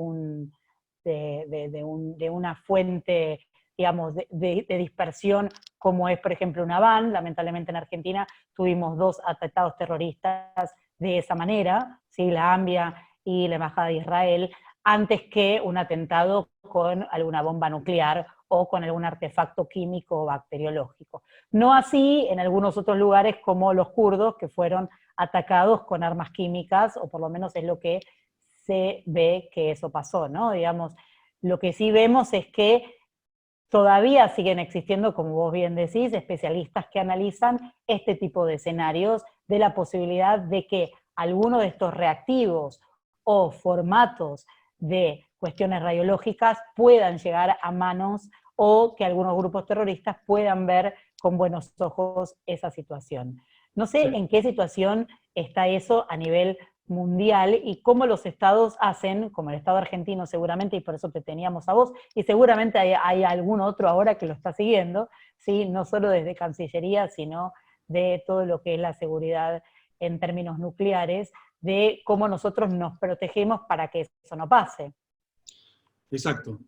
una fuente, digamos, de dispersión, como es, por ejemplo, una van. Lamentablemente en Argentina tuvimos 2 atentados terroristas de esa manera, ¿sí? La AMBIA y la Embajada de Israel, antes que un atentado con alguna bomba nuclear o con algún artefacto químico o bacteriológico. No así en algunos otros lugares como los kurdos, que fueron atacados con armas químicas, o por lo menos es lo que se ve que eso pasó, ¿no? Digamos, lo que sí vemos es que todavía siguen existiendo, como vos bien decís, especialistas que analizan este tipo de escenarios, de la posibilidad de que alguno de estos reactivos o formatos de cuestiones radiológicas puedan llegar a manos, o que algunos grupos terroristas puedan ver con buenos ojos esa situación. No sé en qué situación está eso a nivel mundial y cómo los estados hacen, como el Estado argentino seguramente, y por eso te teníamos a vos, y seguramente hay algún otro ahora que lo está siguiendo, ¿sí? No solo desde Cancillería, sino de todo lo que es la seguridad en términos nucleares, de cómo nosotros nos protegemos para que eso no pase. Exacto.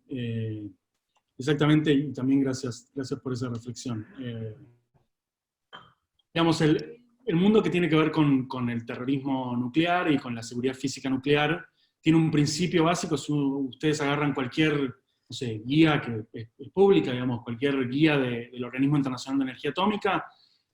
Exactamente, y también gracias por esa reflexión. Digamos, el mundo que tiene que ver con el terrorismo nuclear y con la seguridad física nuclear tiene un principio básico. Si ustedes agarran cualquier, no sé, guía que es pública, digamos, cualquier guía del Organismo Internacional de Energía Atómica,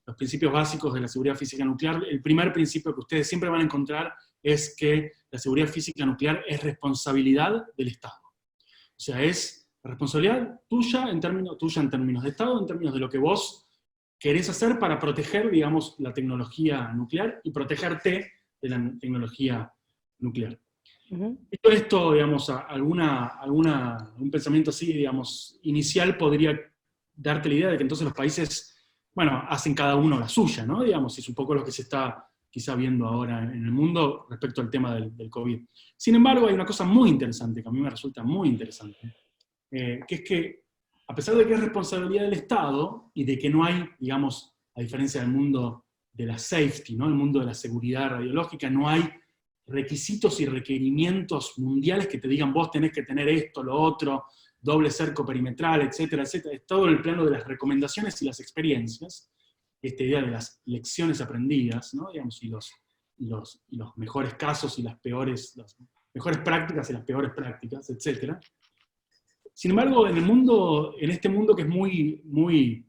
los principios básicos de la seguridad física nuclear, el primer principio que ustedes siempre van a encontrar es que la seguridad física nuclear es responsabilidad del Estado. O sea, es responsabilidad tuya en términos de Estado, en términos de lo que vos querés hacer para proteger, digamos, la tecnología nuclear y protegerte de la tecnología nuclear. Esto, digamos, algún pensamiento así, digamos, inicial podría darte la idea de que entonces los países, bueno, hacen cada uno la suya, ¿no? Digamos, es un poco lo que se está quizá viendo ahora en el mundo respecto al tema del COVID. Sin embargo, hay una cosa muy interesante, que a mí me resulta muy interesante, que es que, a pesar de que es responsabilidad del Estado, y de que no hay, digamos, a diferencia del mundo de la safety, ¿no? El mundo de la seguridad radiológica, no hay requisitos y requerimientos mundiales que te digan vos tenés que tener esto, lo otro, doble cerco perimetral, etcétera, etcétera. Es todo el plano de las recomendaciones y las experiencias, esta idea de las lecciones aprendidas, ¿no? Digamos, y los mejores casos y las mejores prácticas y las peores prácticas, etcétera. Sin embargo, en este mundo que es muy, muy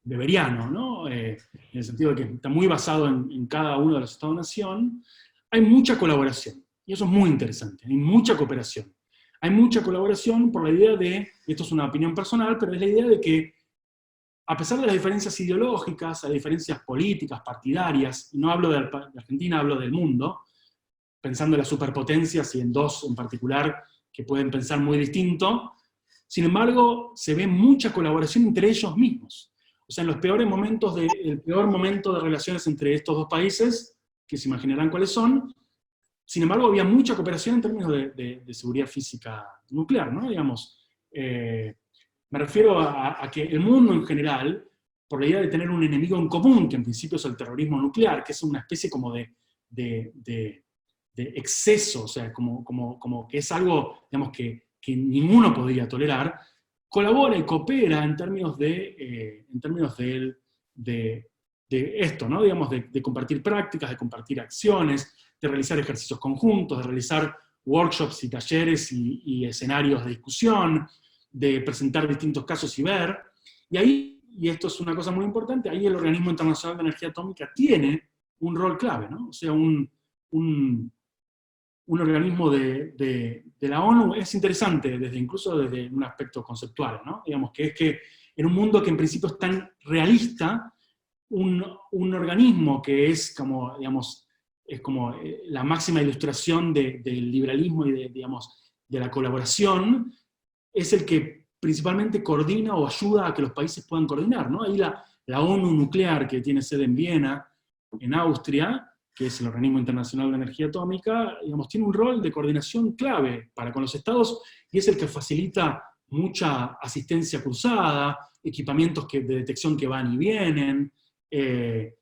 weberiano, ¿no? En el sentido de que está muy basado en cada uno de los Estados-nación, hay mucha colaboración, y eso es muy interesante, hay mucha cooperación. Hay mucha colaboración por la idea de, y esto es una opinión personal, pero es la idea de que, a pesar de las diferencias ideológicas, las diferencias políticas, partidarias, y no hablo de Argentina, hablo del mundo, pensando en las superpotencias y en dos en particular que pueden pensar muy distinto. Sin embargo, se ve mucha colaboración entre ellos mismos. O sea, en los peores momentos el peor momento de relaciones entre estos dos países, que se imaginarán cuáles son, sin embargo, había mucha cooperación en términos de seguridad física nuclear, ¿no? Digamos, me refiero a que el mundo en general, por la idea de tener un enemigo en común, que en principio es el terrorismo nuclear, que es una especie como de exceso, o sea, como que es algo, digamos, que ninguno podría tolerar, colabora y coopera en términos de esto, ¿no? Digamos, de compartir prácticas, de compartir acciones, de realizar ejercicios conjuntos, de realizar workshops y talleres y escenarios de discusión, de presentar distintos casos y ver, y ahí, y esto es una cosa muy importante, ahí el Organismo Internacional de Energía Atómica tiene un rol clave, ¿no? O sea, un organismo de la ONU es interesante, incluso desde un aspecto conceptual, ¿no? Digamos, que es que en un mundo que en principio es tan realista, un organismo que es como, digamos, es como la máxima ilustración del liberalismo y digamos, de la colaboración, es el que principalmente coordina o ayuda a que los países puedan coordinar, ¿no? Ahí la ONU nuclear, que tiene sede en Viena, en Austria, que es el Organismo Internacional de Energía Atómica, digamos, tiene un rol de coordinación clave para con los estados, y es el que facilita mucha asistencia cruzada, equipamientos de detección que van y vienen, en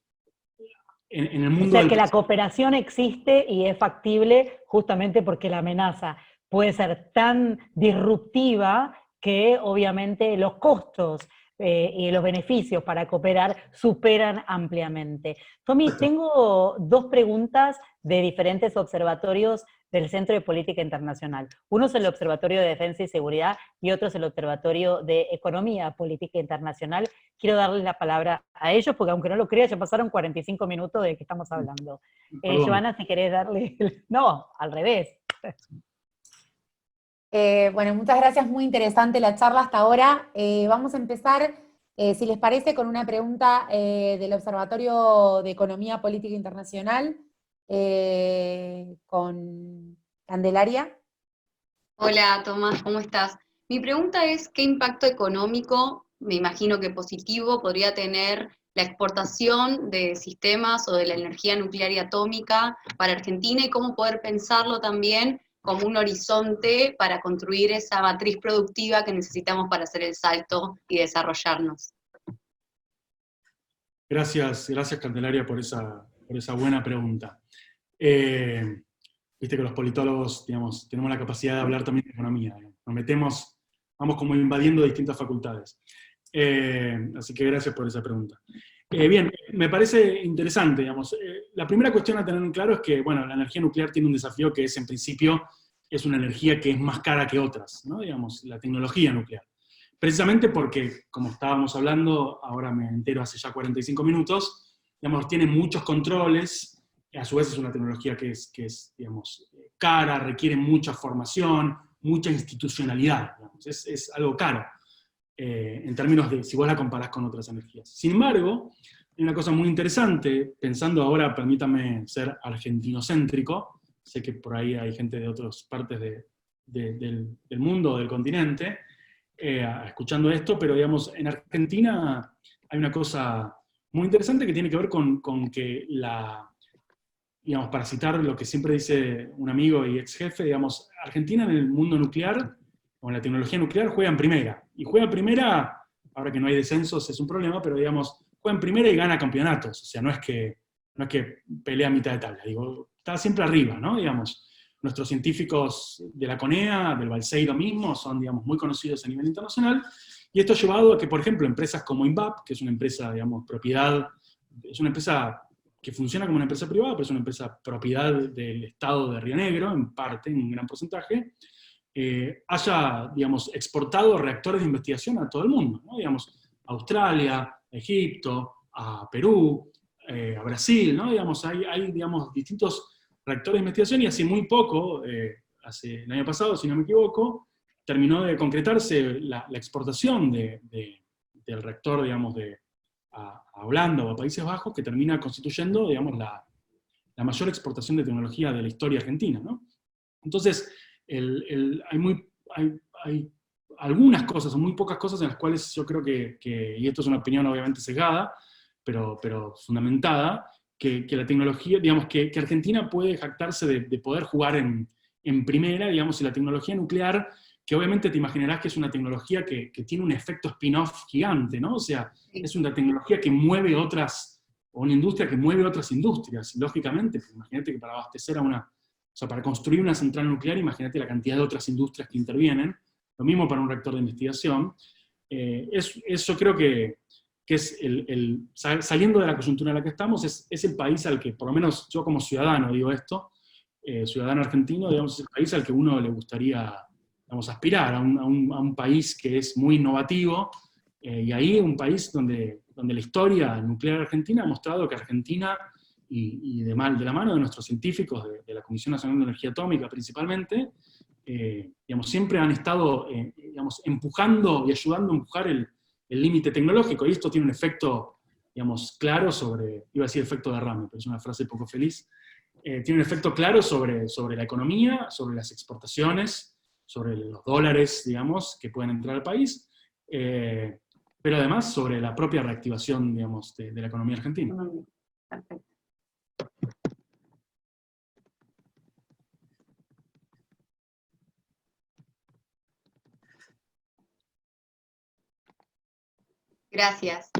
el mundo... O sea que la cooperación existe y es factible justamente porque la amenaza puede ser tan disruptiva que obviamente los costos y los beneficios para cooperar superan ampliamente. Tommy, tengo dos preguntas de diferentes observatorios del Centro de Política Internacional. Uno es el Observatorio de Defensa y Seguridad y otro es el Observatorio de Economía Política Internacional. Quiero darles la palabra a ellos porque aunque no lo creas, ya pasaron 45 minutos de que estamos hablando. Giovanna, si querés darle... No, al revés. Bueno, muchas gracias, muy interesante la charla hasta ahora. Vamos a empezar, si les parece, con una pregunta del Observatorio de Economía Política Internacional, con Candelaria. Hola Tomás, ¿cómo estás? Mi pregunta es, ¿qué impacto económico, me imagino que positivo, podría tener la exportación de sistemas o de la energía nuclear y atómica para Argentina y cómo poder pensarlo también como un horizonte para construir esa matriz productiva que necesitamos para hacer el salto y desarrollarnos? Gracias Candelaria por esa buena pregunta. Viste que los politólogos, digamos, tenemos la capacidad de hablar también de economía. Nos metemos, vamos como invadiendo distintas facultades. Así que gracias por esa pregunta. Bien, me parece interesante, digamos. La primera cuestión a tener en claro es que, bueno, la energía nuclear tiene un desafío que es, en principio, es una energía que es más cara que otras, ¿no? Digamos, la tecnología nuclear. Precisamente porque, como estábamos hablando, ahora me entero hace ya 45 minutos, digamos, tiene muchos controles, a su vez es una tecnología que es digamos, cara, requiere mucha formación, mucha institucionalidad, digamos, es algo caro. En términos de si vos la comparás con otras energías. Sin embargo, hay una cosa muy interesante, pensando ahora, permítame ser argentinocéntrico, sé que por ahí hay gente de otras partes del mundo, del continente, escuchando esto, pero digamos, en Argentina hay una cosa muy interesante que tiene que ver con que digamos, para citar lo que siempre dice un amigo y ex jefe, digamos, Argentina en el mundo nuclear, o en la tecnología nuclear, juega en primera. Y juega en primera, ahora que no hay descensos es un problema, pero digamos, juega en primera y gana campeonatos. O sea, no es que pelea a mitad de tabla. Digo, está siempre arriba, ¿no? Digamos, nuestros científicos de la CONEA, del Balseiro mismo, son, digamos, muy conocidos a nivel internacional. Y esto ha llevado a que, por ejemplo, empresas como INVAP, que es una empresa, digamos, es una empresa que funciona como una empresa privada, pero es una empresa propiedad del Estado de Río Negro, en parte, en un gran porcentaje, haya, digamos, exportado reactores de investigación a todo el mundo, ¿no? Digamos, a Australia, a Egipto, a Perú, a Brasil, ¿no? Digamos, hay digamos, distintos reactores de investigación, y hace muy poco, el año pasado, si no me equivoco, terminó de concretarse la exportación del reactor, digamos, a Holanda o a Países Bajos, que termina constituyendo, digamos, la mayor exportación de tecnología de la historia argentina, ¿no? Entonces, hay algunas cosas, o muy pocas cosas en las cuales yo creo que y esto es una opinión obviamente sesgada, pero fundamentada, que la tecnología, digamos, que Argentina puede jactarse de poder jugar en primera, digamos, y la tecnología nuclear, que obviamente te imaginarás que es una tecnología que tiene un efecto spin-off gigante, ¿no? O sea, es una tecnología que mueve o una industria que mueve otras industrias, lógicamente, pues imagínate que para abastecer o sea, para construir una central nuclear, imagínate la cantidad de otras industrias que intervienen, lo mismo para un reactor de investigación. Eso creo que es saliendo de la coyuntura en la que estamos, es el país al que, por lo menos yo como ciudadano digo esto, ciudadano argentino, digamos, es el país al que uno le gustaría, digamos, aspirar, a un país que es muy innovativo, y ahí un país donde la historia nuclear argentina ha mostrado que Argentina, y de la mano de nuestros científicos, de la Comisión Nacional de Energía Atómica principalmente, digamos, siempre han estado digamos, empujando y ayudando a empujar el límite tecnológico, y esto tiene un efecto, digamos, claro sobre, iba a decir efecto derrame, pero es una frase poco feliz, tiene un efecto claro sobre la economía, sobre las exportaciones, sobre los dólares, digamos, que pueden entrar al país, pero además sobre la propia reactivación, digamos, de la economía argentina. Perfecto. Gracias.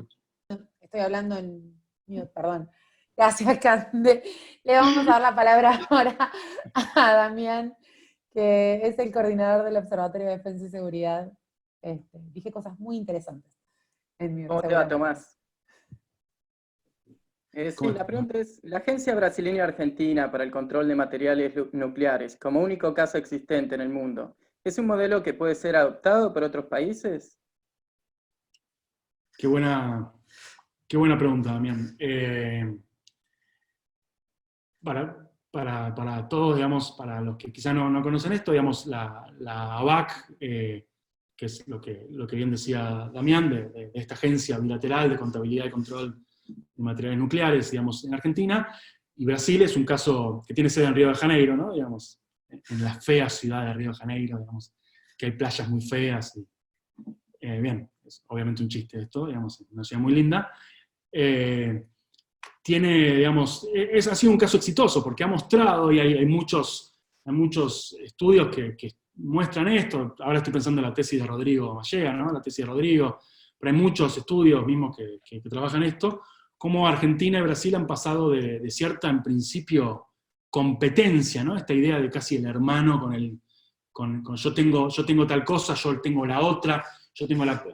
Estoy hablando en mute, perdón. Gracias, Cande. Le vamos a dar la palabra ahora a Damián, que es el coordinador del Observatorio de Defensa y Seguridad. Dije cosas muy interesantes en mute. ¿Cómo te va, Tomás? Sí, la pregunta es, la Agencia Brasileña Argentina para el Control de Materiales Nucleares, como único caso existente en el mundo, ¿es un modelo que puede ser adoptado por otros países? Qué buena pregunta, Damián. Para todos, digamos, para los que quizá no conocen esto, digamos, la ABAC, que es lo que bien decía Damián, de esta agencia bilateral de contabilidad y control de materiales nucleares, digamos, en Argentina, y Brasil es un caso que tiene sede en Río de Janeiro, ¿no? Digamos, en la fea ciudad de Río de Janeiro, digamos, que hay playas muy feas, y, bien, es obviamente un chiste esto, digamos, es una ciudad muy linda. Tiene, digamos, ha sido un caso exitoso, porque ha mostrado, y hay muchos estudios que muestran esto. Ahora estoy pensando en la tesis de Rodrigo Mallea, ¿no? La tesis de Rodrigo, pero hay muchos estudios mismos que trabajan esto, cómo Argentina y Brasil han pasado de cierta, en principio, competencia, ¿no? Esta idea de casi el hermano con yo tengo tal cosa, yo tengo la otra,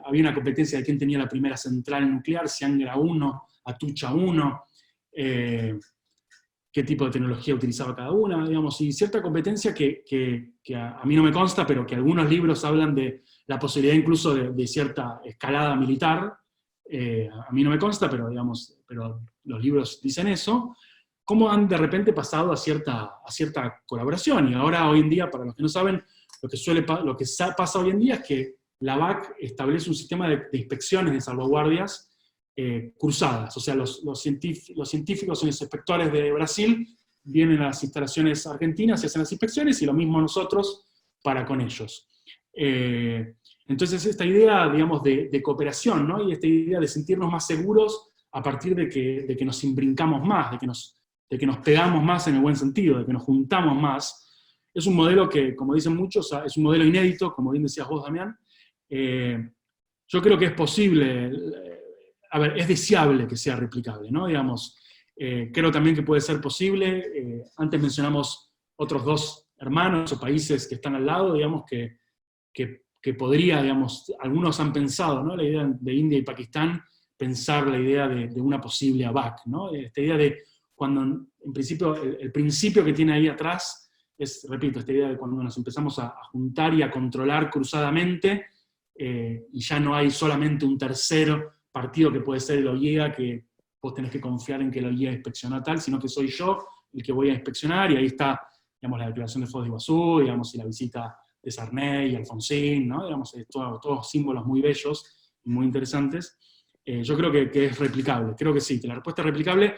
había una competencia de quién tenía la primera central nuclear, si Angra 1, Atucha 1, qué tipo de tecnología utilizaba cada una, digamos, y cierta competencia que a mí no me consta, pero que algunos libros hablan de la posibilidad incluso de cierta escalada militar. A mí no me consta, pero los libros dicen eso. Cómo han de repente pasado a cierta colaboración, y ahora hoy en día, para los que no saben, lo que pasa hoy en día es que la ABAC establece un sistema de inspecciones, de salvaguardias cruzadas, o sea, los científicos y los inspectores de Brasil vienen a las instalaciones argentinas y hacen las inspecciones, y lo mismo nosotros para con ellos. Entonces esta idea, digamos, de cooperación, ¿no? Y esta idea de sentirnos más seguros a partir de que nos imbrincamos más, de que nos pegamos más en el buen sentido, de que nos juntamos más, es un modelo que, como dicen muchos, es un modelo inédito, como bien decías vos, Damián. Yo creo que es posible, es deseable que sea replicable, ¿no? Digamos, creo también que puede ser posible. Antes mencionamos otros dos hermanos o países que están al lado, digamos, que podría, digamos, algunos han pensado, ¿no? La idea de India y Pakistán, pensar la idea de una posible ABAC, ¿no? Esta idea de cuando, en principio, el principio que tiene ahí atrás es, repito, esta idea de cuando nos empezamos a juntar y a controlar cruzadamente, y ya no hay solamente un tercero partido que puede ser el OIEA, que vos tenés que confiar en que el OIEA inspecciona tal, sino que soy yo el que voy a inspeccionar, y ahí está, digamos, la declaración de Foz de Iguazú, digamos, y la visita de Sarney y Alfonsín, ¿no? Digamos, todos símbolos muy bellos y muy interesantes. Yo creo que es replicable, creo que sí, que la respuesta es replicable.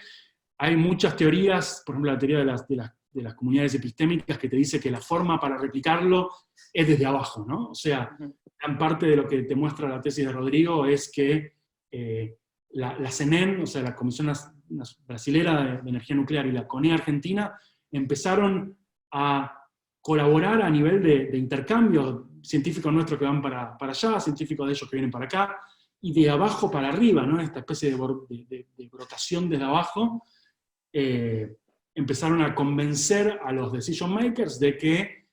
Hay muchas teorías, por ejemplo la teoría de las comunidades epistémicas, que te dice que la forma para replicarlo es desde abajo, ¿no? O sea, gran parte de lo que te muestra la tesis de Rodrigo es que la CENEN, o sea, la Comisión Brasilera de Energía Nuclear, y la CONEA Argentina empezaron a colaborar a nivel de intercambio, científicos nuestros que van para allá, científicos de ellos que vienen para acá, y de abajo para arriba, ¿no? Esta especie de rotación desde abajo, empezaron a convencer a los decision makers de que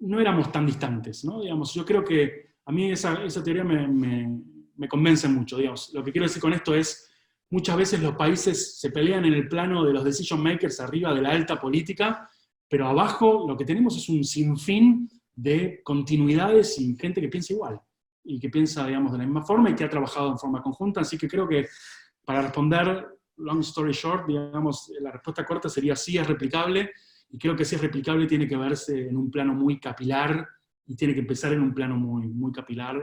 no éramos tan distantes, ¿no? Digamos, yo creo que a mí esa teoría me convence mucho, digamos. Lo que quiero decir con esto es, muchas veces los países se pelean en el plano de los decision makers arriba de la alta política, pero abajo lo que tenemos es un sinfín de continuidades y gente que piensa igual, y que piensa, digamos, de la misma forma y que ha trabajado en forma conjunta, así que creo que para responder, long story short, digamos, la respuesta corta sería sí, es replicable, y creo que si es replicable tiene que verse en un plano muy capilar, y tiene que empezar en un plano muy, muy capilar,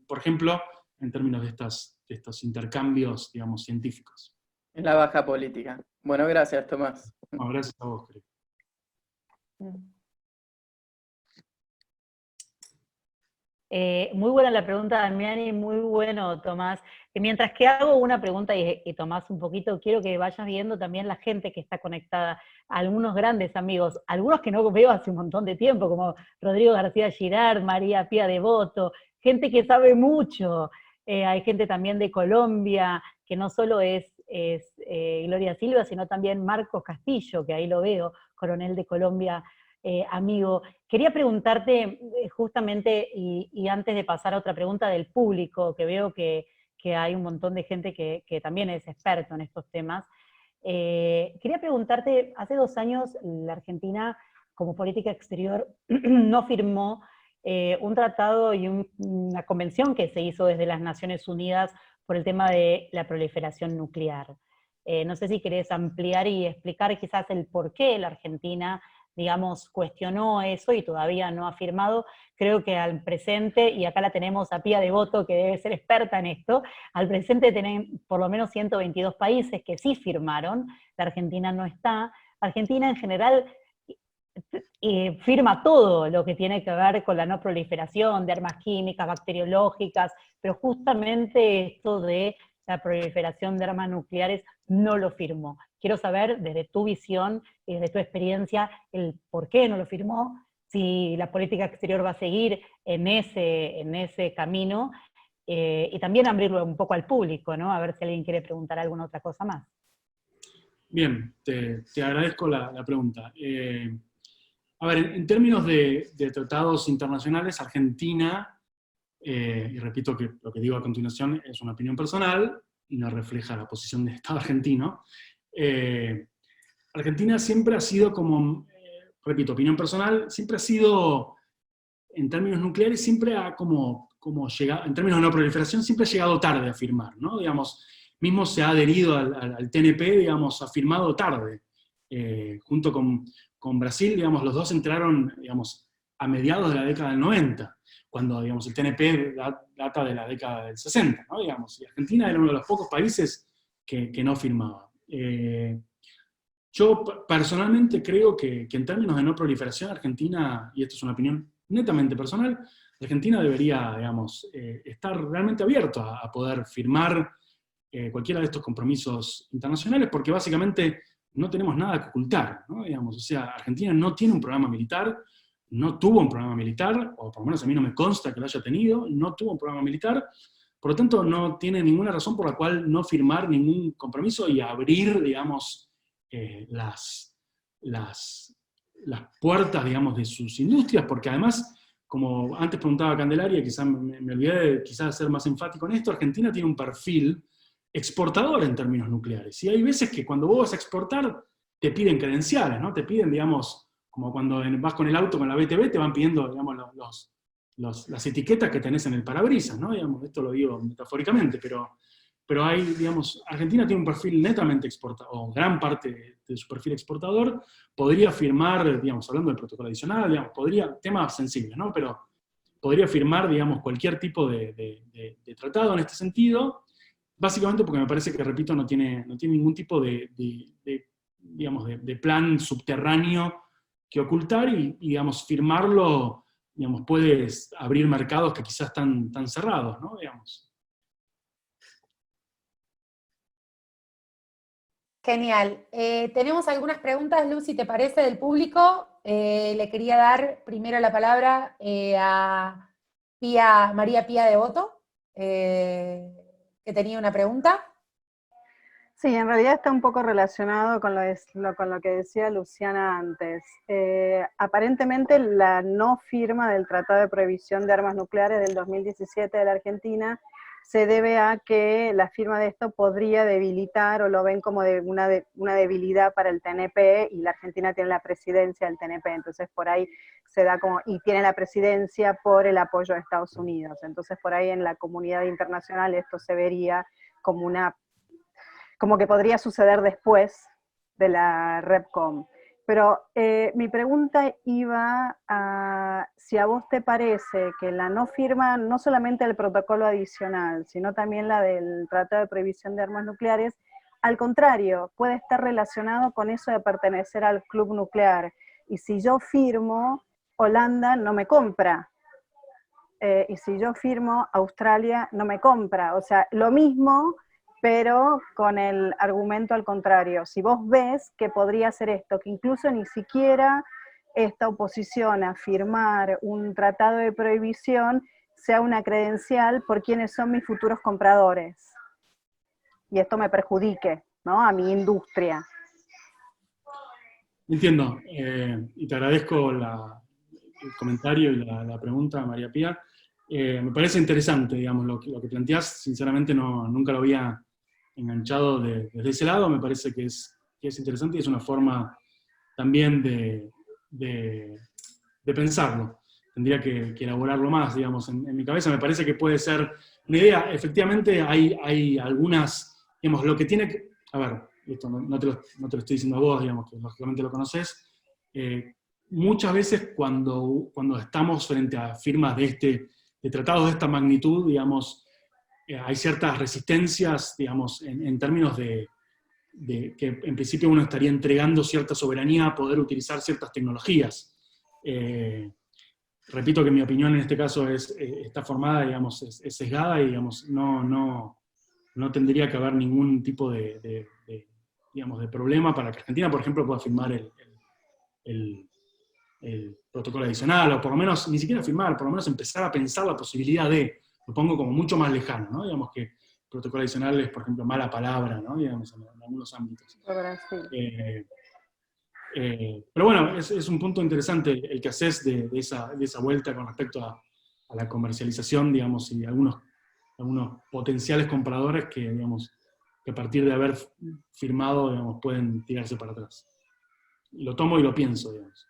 por ejemplo, en términos de estos intercambios, digamos, científicos. En la baja política. Bueno, gracias, Tomás. No, gracias a vos, creo. Muy buena la pregunta, Damiani, muy bueno, Tomás. Mientras que hago una pregunta y Tomás un poquito, quiero que vayas viendo también la gente que está conectada, algunos grandes amigos, algunos que no veo hace un montón de tiempo, como Rodrigo García Girard, María Pía Devoto, gente que sabe mucho. Hay gente también de Colombia, que no solo es Gloria Silva, sino también Marcos Castillo, que ahí lo veo, coronel de Colombia, amigo. Quería preguntarte justamente, y antes de pasar a otra pregunta del público, que veo que hay un montón de gente que también es experto en estos temas, quería preguntarte, hace 2 años la Argentina, como política exterior, no firmó un tratado y una convención que se hizo desde las Naciones Unidas por el tema de la proliferación nuclear. No sé si querés ampliar y explicar quizás el por qué la Argentina, digamos, cuestionó eso y todavía no ha firmado. Creo que al presente, y acá la tenemos a Pía Devoto, que debe ser experta en esto, al presente tienen por lo menos 122 países que sí firmaron, la Argentina no está. Argentina en general firma todo lo que tiene que ver con la no proliferación de armas químicas, bacteriológicas, pero justamente esto de la proliferación de armas nucleares no lo firmó. Quiero saber, desde tu visión y desde tu experiencia, el por qué no lo firmó, si la política exterior va a seguir en ese camino, y también abrirlo un poco al público, ¿no? A ver si alguien quiere preguntar alguna otra cosa más. Bien, te agradezco la pregunta. A ver, en términos de tratados internacionales, Argentina, y repito que lo que digo a continuación es una opinión personal y no refleja la posición del Estado argentino, Argentina siempre ha sido como, repito, opinión personal, siempre ha sido, en términos nucleares, siempre ha como llegado, en términos de no proliferación, siempre ha llegado tarde a firmar, ¿no? Digamos, mismo se ha adherido al TNP, digamos, ha firmado tarde, junto con Brasil, digamos, los dos entraron, digamos, a mediados de la década del 90, cuando, digamos, el TNP data de la década del 60, ¿no? Digamos, y Argentina era uno de los pocos países que no firmaba. Yo personalmente creo que en términos de no proliferación, Argentina, y esto es una opinión netamente personal, Argentina debería, digamos, estar realmente abierto a poder firmar cualquiera de estos compromisos internacionales, porque básicamente no tenemos nada que ocultar, ¿no? Digamos, o sea, Argentina no tiene un programa militar, no tuvo un programa militar, o por lo menos a mí no me consta que lo haya tenido, no tuvo un programa militar, por lo tanto no tiene ninguna razón por la cual no firmar ningún compromiso y abrir, digamos, las puertas, digamos, de sus industrias, porque además, como antes preguntaba Candelaria, quizás me olvidé de quizás ser más enfático en esto, Argentina tiene un perfil exportador en términos nucleares, y hay veces que cuando vos vas a exportar te piden credenciales, ¿no? Te piden, digamos, como cuando vas con el auto con la BTV, te van pidiendo, digamos, las etiquetas que tenés en el parabrisas, ¿no? Digamos, esto lo digo metafóricamente, pero hay, digamos, Argentina tiene un perfil netamente exportador, o gran parte de su perfil exportador, podría firmar, digamos, hablando del protocolo adicional, digamos, temas sensibles, ¿no? Pero podría firmar, digamos, cualquier tipo de tratado en este sentido, básicamente porque me parece que, repito, no tiene ningún tipo digamos, de plan subterráneo que ocultar, y digamos, firmarlo, digamos, puede abrir mercados que quizás están tan cerrados, ¿no? Digamos. Genial. Tenemos algunas preguntas, Lucy, ¿te parece, del público? Le quería dar primero la palabra a María Pía Devoto, que tenía una pregunta. Sí, en realidad está un poco relacionado con lo que decía Luciana antes. Aparentemente la no firma del Tratado de Prohibición de Armas Nucleares del 2017 de la Argentina se debe a que la firma de esto podría debilitar, o lo ven como una debilidad para el TNP, y la Argentina tiene la presidencia del TNP, entonces por ahí se da como, y tiene la presidencia por el apoyo de Estados Unidos, entonces por ahí en la comunidad internacional esto se vería como que podría suceder después de la REPCOM. Pero mi pregunta iba a si a vos te parece que la no firma, no solamente del protocolo adicional, sino también la del Tratado de Prohibición de Armas Nucleares, al contrario, puede estar relacionado con eso de pertenecer al club nuclear. Y si yo firmo, Holanda no me compra. Y si yo firmo, Australia no me compra. O sea, lo mismo, pero con el argumento al contrario. Si vos ves que podría ser esto, que incluso ni siquiera esta oposición a firmar un tratado de prohibición sea una credencial por quiénes son mis futuros compradores. Y esto me perjudique, ¿no?, a mi industria. Entiendo, y te agradezco el comentario y la pregunta, María Pía. Me parece interesante, digamos, lo que planteás. Sinceramente nunca lo había enganchado desde ese lado. Me parece que es interesante y es una forma también de pensarlo. Tendría que elaborarlo más, digamos, en mi cabeza. Me parece que puede ser una idea. Efectivamente, hay algunas, digamos, lo que tiene que... A ver, esto no te lo estoy diciendo a vos, digamos, que lógicamente lo conoces. Muchas veces cuando estamos frente a firmas de tratados de esta magnitud, digamos, hay ciertas resistencias, digamos, en términos de que en principio uno estaría entregando cierta soberanía a poder utilizar ciertas tecnologías. Repito que mi opinión en este caso está formada, digamos, es sesgada y, digamos, no tendría que haber ningún tipo digamos, de problema para que Argentina, por ejemplo, pueda firmar el protocolo adicional, o por lo menos, ni siquiera firmar, por lo menos empezar a pensar la posibilidad lo pongo como mucho más lejano, ¿no? Digamos que el protocolo adicional es, por ejemplo, mala palabra, ¿no? Digamos, en algunos ámbitos. Pero bueno, es un punto interesante el que haces de esa vuelta con respecto a la comercialización, digamos, y algunos potenciales compradores que, digamos, que a partir de haber firmado, digamos, pueden tirarse para atrás. Lo tomo y lo pienso, digamos.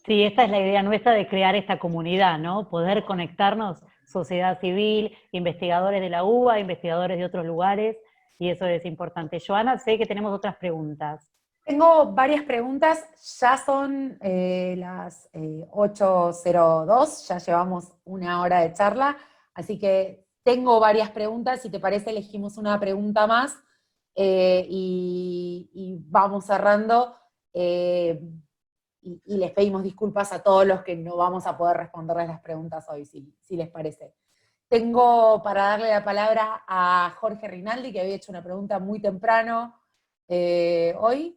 Sí, esta es la idea nuestra de crear esta comunidad, ¿no? Poder conectarnos, sociedad civil, investigadores de la UBA, investigadores de otros lugares, y eso es importante. Joana, sé que tenemos otras preguntas. Tengo varias preguntas, ya son las 8:02, ya llevamos una hora de charla, así que tengo varias preguntas. Si te parece, elegimos una pregunta más y vamos cerrando. Y les pedimos disculpas a todos los que no vamos a poder responderles las preguntas hoy, si les parece. Tengo para darle la palabra a Jorge Rinaldi, que había hecho una pregunta muy temprano hoy.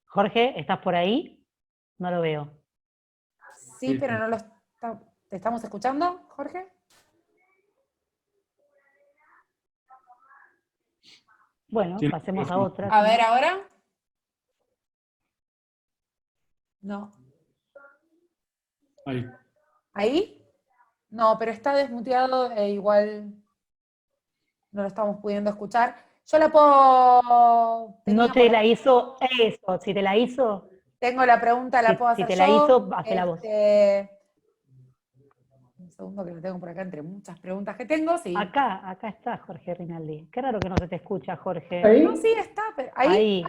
Jorge, ¿estás por ahí? No lo veo. Sí, pero no ¿te estamos escuchando, Jorge? Bueno, pasemos a otra. A ver, ¿ahora? No. Ahí. ¿Ahí? No, pero está desmuteado e igual no lo estamos pudiendo escuchar. Yo la puedo... No te la hizo eso, si te la hizo... Tengo la pregunta, la puedo hacer yo. Si te la hizo, hazte la voz. Un segundo que lo tengo por acá entre muchas preguntas que tengo. Sí. Acá está Jorge Rinaldi. Qué raro que no se te escucha, Jorge. ¿Ahí? No, sí está, pero ahí.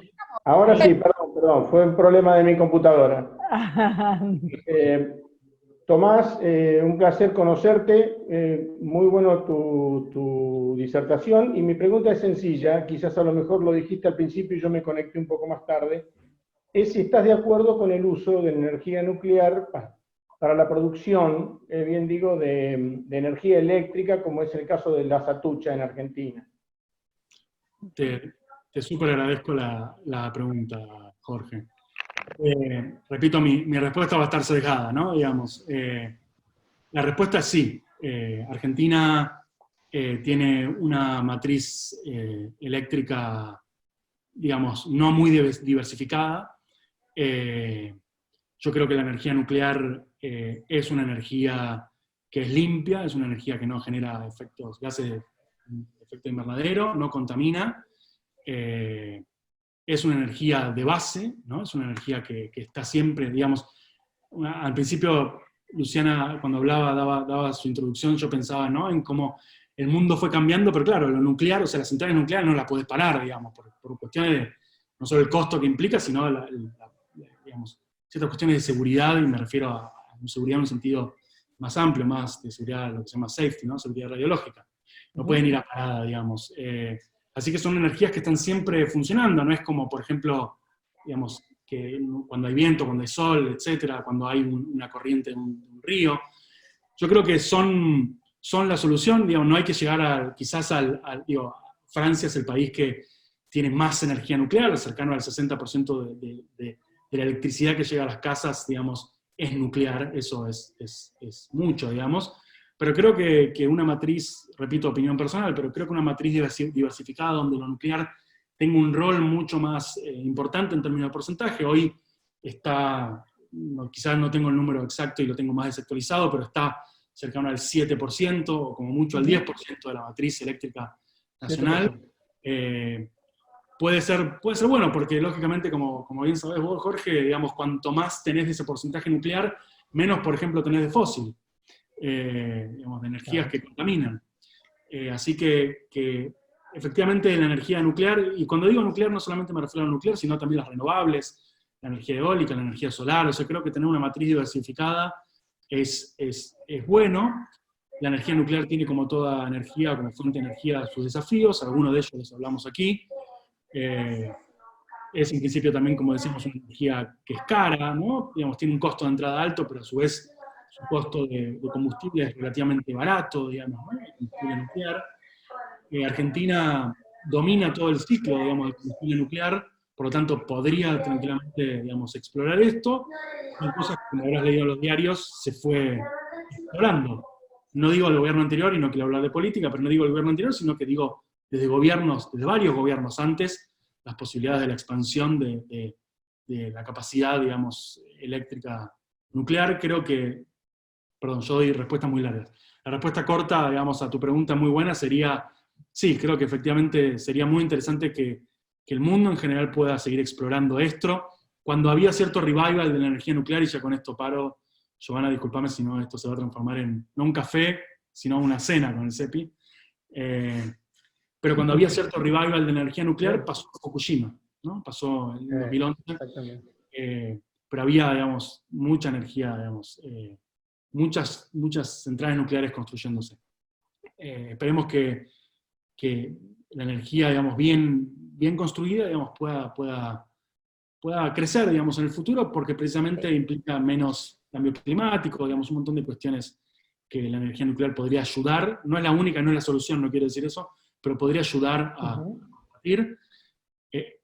Ahora sí, perdón, fue un problema de mi computadora. Tomás, un placer conocerte, muy bueno tu disertación, y mi pregunta es sencilla, quizás a lo mejor lo dijiste al principio y yo me conecté un poco más tarde, es si estás de acuerdo con el uso de energía nuclear para la producción, bien digo, de energía eléctrica, como es el caso de la Satucha en Argentina. Te súper agradezco la pregunta, Jorge. Repito, mi respuesta va a estar sesgada, ¿no? Digamos, la respuesta es sí. Argentina tiene una matriz eléctrica, digamos, no muy diversificada. Yo creo que la energía nuclear es una energía que es limpia, es una energía que no genera gases de efecto invernadero, no contamina, es una energía de base, ¿no? Es una energía que está siempre, digamos, al principio Luciana cuando daba su introducción, yo pensaba, ¿no?, en cómo el mundo fue cambiando, pero claro, lo nuclear, o sea, las centrales nucleares no las podés parar, digamos, por cuestiones de, no solo el costo que implica, sino digamos, ciertas cuestiones de seguridad, y me refiero a seguridad en un sentido más amplio, más de seguridad, lo que se llama safety, ¿no?, seguridad radiológica. No pueden ir a parada, digamos. Así que son energías que están siempre funcionando, no es como, por ejemplo, digamos, que cuando hay viento, cuando hay sol, etcétera, cuando hay una corriente en un río. Yo creo que son la solución, digamos, no hay que llegar quizás digo, Francia es el país que tiene más energía nuclear, cercano al 60% de la electricidad que llega a las casas, digamos, es nuclear, eso es mucho, digamos. Pero creo que una matriz, repito, opinión personal, pero creo que una matriz diversificada donde lo nuclear tenga un rol mucho más importante en términos de porcentaje. Hoy está, quizás no tengo el número exacto y lo tengo más desactualizado, pero está cercano al 7%, o como mucho al 10% de la matriz eléctrica nacional. Puede ser bueno, porque lógicamente, como bien sabés vos, Jorge, digamos, cuanto más tenés de ese porcentaje nuclear, menos, por ejemplo, tenés de fósil. Digamos, de energías que contaminan. Así que efectivamente la energía nuclear, y cuando digo nuclear no solamente me refiero a nuclear, sino también las renovables, la energía eólica, la energía solar, o sea, creo que tener una matriz diversificada es bueno. La energía nuclear tiene, como toda energía, como fuente de energía, sus desafíos, algunos de ellos los hablamos aquí. Es en principio también, como decimos, una energía que es cara, ¿no? Digamos, tiene un costo de entrada alto, pero a su vez su costo de combustible es relativamente barato, digamos, ¿no? El combustible nuclear. Argentina domina todo el ciclo, digamos, del combustible nuclear, por lo tanto podría tranquilamente, digamos, explorar esto. Son cosas que, como habrás leído en los diarios, se fue explorando. No digo el gobierno anterior, y no quiero hablar de política, pero no digo el gobierno anterior, sino que digo desde varios gobiernos antes, las posibilidades de la expansión de la capacidad, digamos, eléctrica nuclear. Creo que, perdón, yo doy respuestas muy largas. La respuesta corta, digamos, a tu pregunta muy buena sería, sí, creo que efectivamente sería muy interesante que el mundo en general pueda seguir explorando esto. Cuando había cierto revival de la energía nuclear, y ya con esto paro, Giovanna, discúlpame si no, esto se va a transformar en, no un café, sino una cena con el CEPI. Pero cuando había cierto revival de la energía nuclear, pasó Fukushima, ¿no? Pasó en 2011. Pero había, digamos, mucha energía, digamos, muchas centrales nucleares construyéndose. Esperemos que la energía, digamos, bien construida, digamos, pueda crecer, digamos, en el futuro, porque precisamente implica menos cambio climático, digamos, un montón de cuestiones que la energía nuclear podría ayudar. No es la única, no es la solución, no quiero decir eso, pero podría ayudar a combatir.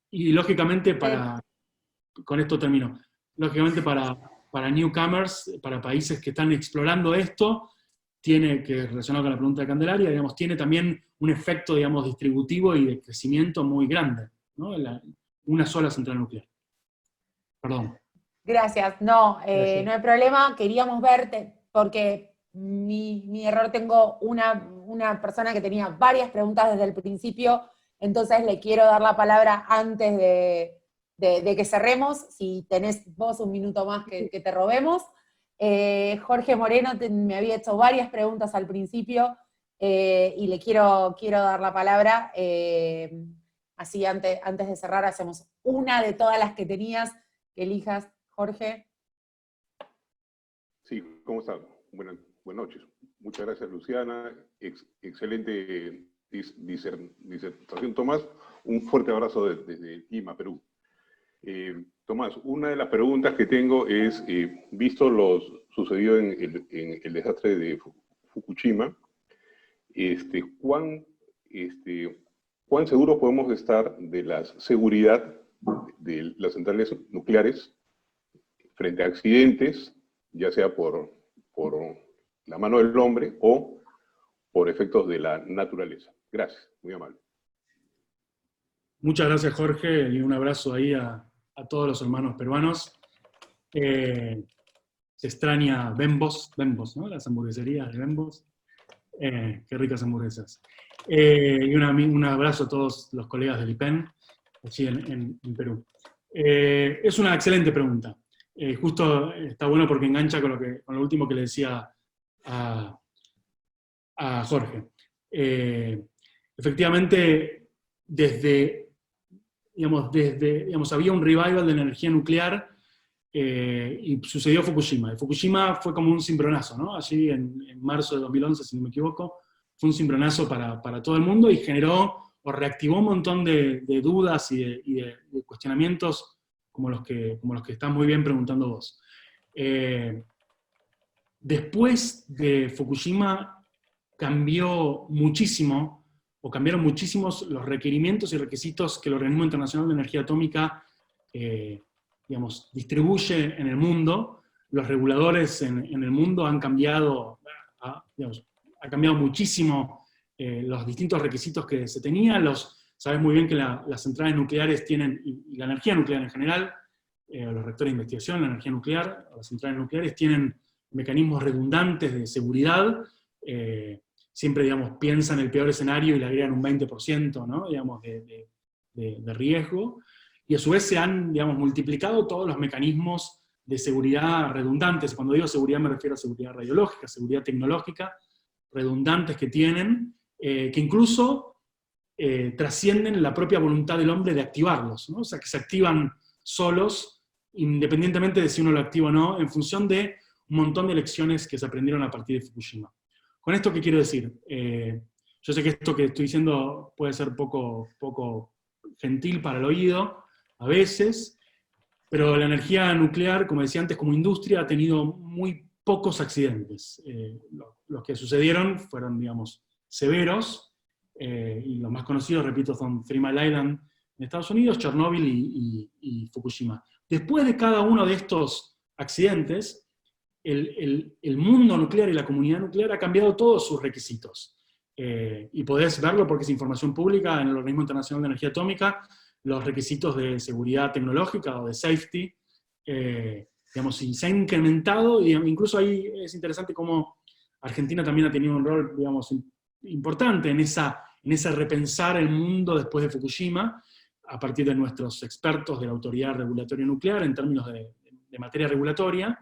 Y lógicamente con esto termino, lógicamente para newcomers, para países que están explorando esto, tiene, que relacionado con la pregunta de Candelaria, digamos, tiene también un efecto, digamos, distributivo y de crecimiento muy grande, ¿no? Una sola central nuclear. Perdón. Gracias. No, no hay problema. Queríamos verte, porque mi error, tengo una persona que tenía varias preguntas desde el principio, entonces le quiero dar la palabra antes de que cerremos, si tenés vos un minuto más que te robemos. Jorge Moreno me había hecho varias preguntas al principio, y le quiero dar la palabra, así antes de cerrar hacemos una de todas las que tenías, que elijas, Jorge. Sí, ¿cómo están? Buenas noches. Muchas gracias, Luciana. Excelente disertación, Tomás. Un fuerte abrazo desde Lima, Perú. Tomás, una de las preguntas que tengo es, visto lo sucedido en el desastre de Fukushima, ¿cuán seguros podemos estar de la seguridad de las centrales nucleares frente a accidentes, ya sea por la mano del hombre o por efectos de la naturaleza? Gracias, muy amable. Muchas gracias, Jorge, y un abrazo ahí a a todos los hermanos peruanos. Se extraña Bembos, ¿no? Las hamburgueserías de Bembos. Qué ricas hamburguesas. Y un abrazo a todos los colegas del IPEN, allí en Perú. Es una excelente pregunta. Justo está bueno porque engancha con lo último que le decía a Jorge. Efectivamente, había un revival de la energía nuclear y sucedió Fukushima. Y Fukushima fue como un cimbronazo, ¿no? Allí en marzo de 2011, si no me equivoco, fue un cimbronazo para todo el mundo y generó o reactivó un montón de dudas y de cuestionamientos como los que están muy bien preguntando vos. Después de Fukushima cambiaron muchísimos los requerimientos y requisitos que el Organismo Internacional de Energía Atómica distribuye en el mundo. Los reguladores en el mundo han cambiado, ha cambiado muchísimo los distintos requisitos que se tenían. Sabes muy bien que las centrales nucleares tienen, y la energía nuclear en general, los reactores de investigación, la energía nuclear, las centrales nucleares tienen mecanismos redundantes de seguridad. Siempre, piensan el peor escenario y le agregan un 20%, ¿no? de riesgo. Y a su vez se han, multiplicado todos los mecanismos de seguridad redundantes. Cuando digo seguridad me refiero a seguridad radiológica, seguridad tecnológica, redundantes que tienen, que incluso trascienden la propia voluntad del hombre de activarlos, ¿no? O sea, que se activan solos, independientemente de si uno lo activa o no, en función de un montón de lecciones que se aprendieron a partir de Fukushima. ¿Con esto qué quiero decir? Yo sé que esto que estoy diciendo puede ser poco gentil para el oído, a veces, pero la energía nuclear, como decía antes, como industria, ha tenido muy pocos accidentes. Los que sucedieron fueron, severos, y los más conocidos, repito, son 3 Mile Island en Estados Unidos, Chernóbil y Fukushima. Después de cada uno de estos accidentes, el mundo nuclear y la comunidad nuclear ha cambiado todos sus requisitos. Y podés verlo porque es información pública en el Organismo Internacional de Energía Atómica, los requisitos de seguridad tecnológica o de safety, y se han incrementado, y incluso ahí es interesante cómo Argentina también ha tenido un rol, importante en ese repensar el mundo después de Fukushima, a partir de nuestros expertos de la Autoridad Regulatoria Nuclear en términos de materia regulatoria.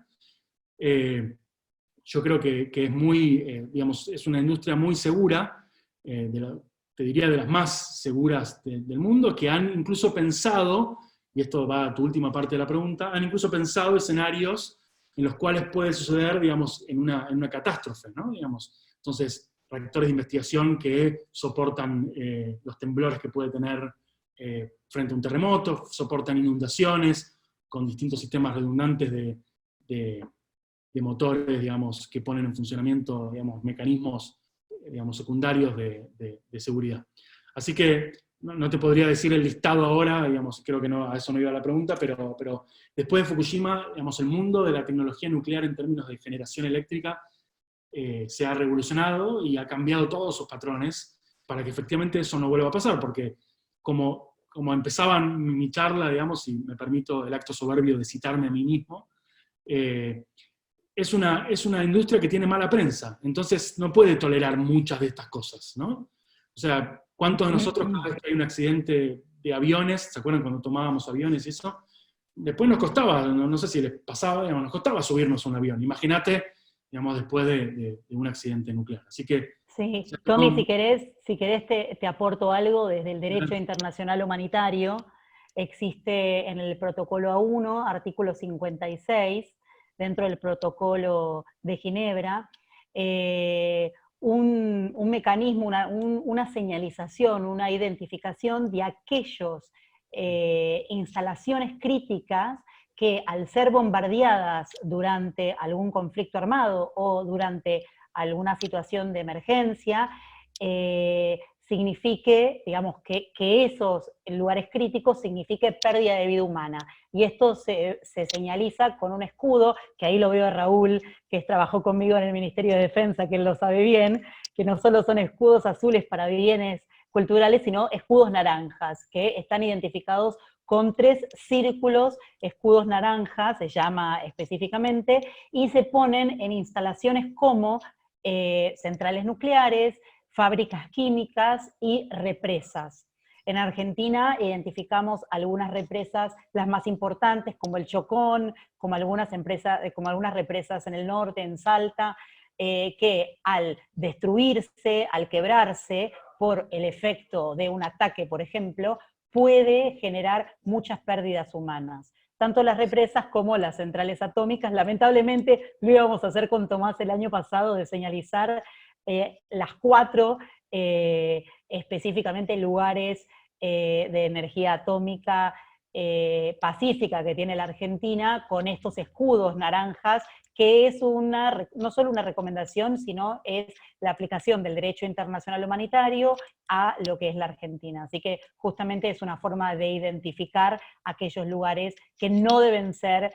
Yo creo que es muy, es una industria muy segura, te diría de las más seguras del mundo, que han incluso pensado, y esto va a tu última parte de la pregunta, han incluso pensado escenarios en los cuales puede suceder, en una catástrofe, ¿no? Entonces, reactores de investigación que soportan los temblores que puede tener frente a un terremoto, soportan inundaciones, con distintos sistemas redundantes de motores, que ponen en funcionamiento, mecanismos, secundarios de seguridad. Así que no te podría decir el listado ahora, creo que no, a eso no iba la pregunta, pero después de Fukushima, el mundo de la tecnología nuclear en términos de generación eléctrica se ha revolucionado y ha cambiado todos sus patrones para que efectivamente eso no vuelva a pasar, porque como empezaba mi charla, si me permito el acto soberbio de citarme a mí mismo, es una industria que tiene mala prensa, entonces no puede tolerar muchas de estas cosas, ¿no? O sea, ¿cuántos de nosotros cada vez que hay un accidente de aviones, ¿se acuerdan cuando tomábamos aviones y eso? Después nos costaba, no sé si les pasaba, nos costaba subirnos a un avión. Imagínate, después de un accidente nuclear. Así que... Sí, Tommy, si querés te aporto algo desde el derecho internacional humanitario. Existe en el protocolo A1, artículo 56, dentro del protocolo de Ginebra, un mecanismo, una señalización, una identificación de aquellos instalaciones críticas que al ser bombardeadas durante algún conflicto armado o durante alguna situación de emergencia, signifique, que esos lugares críticos signifique pérdida de vida humana. Y esto se señaliza con un escudo, que ahí lo veo a Raúl, que trabajó conmigo en el Ministerio de Defensa, que él lo sabe bien, que no solo son escudos azules para bienes culturales, sino escudos naranjas, que están identificados con 3 círculos, escudos naranjas, se llama específicamente, y se ponen en instalaciones como centrales nucleares, fábricas químicas y represas. En Argentina identificamos algunas represas, las más importantes, como el Chocón, como algunas represas en el norte, en Salta, que al destruirse, al quebrarse por el efecto de un ataque, por ejemplo, puede generar muchas pérdidas humanas. Tanto las represas como las centrales atómicas. Lamentablemente lo íbamos a hacer con Tomás el año pasado, de señalizar las 4 específicamente lugares de energía atómica pacífica que tiene la Argentina, con estos escudos naranjas, que es no solo una recomendación, sino es la aplicación del derecho internacional humanitario a lo que es la Argentina. Así que justamente es una forma de identificar aquellos lugares que no deben ser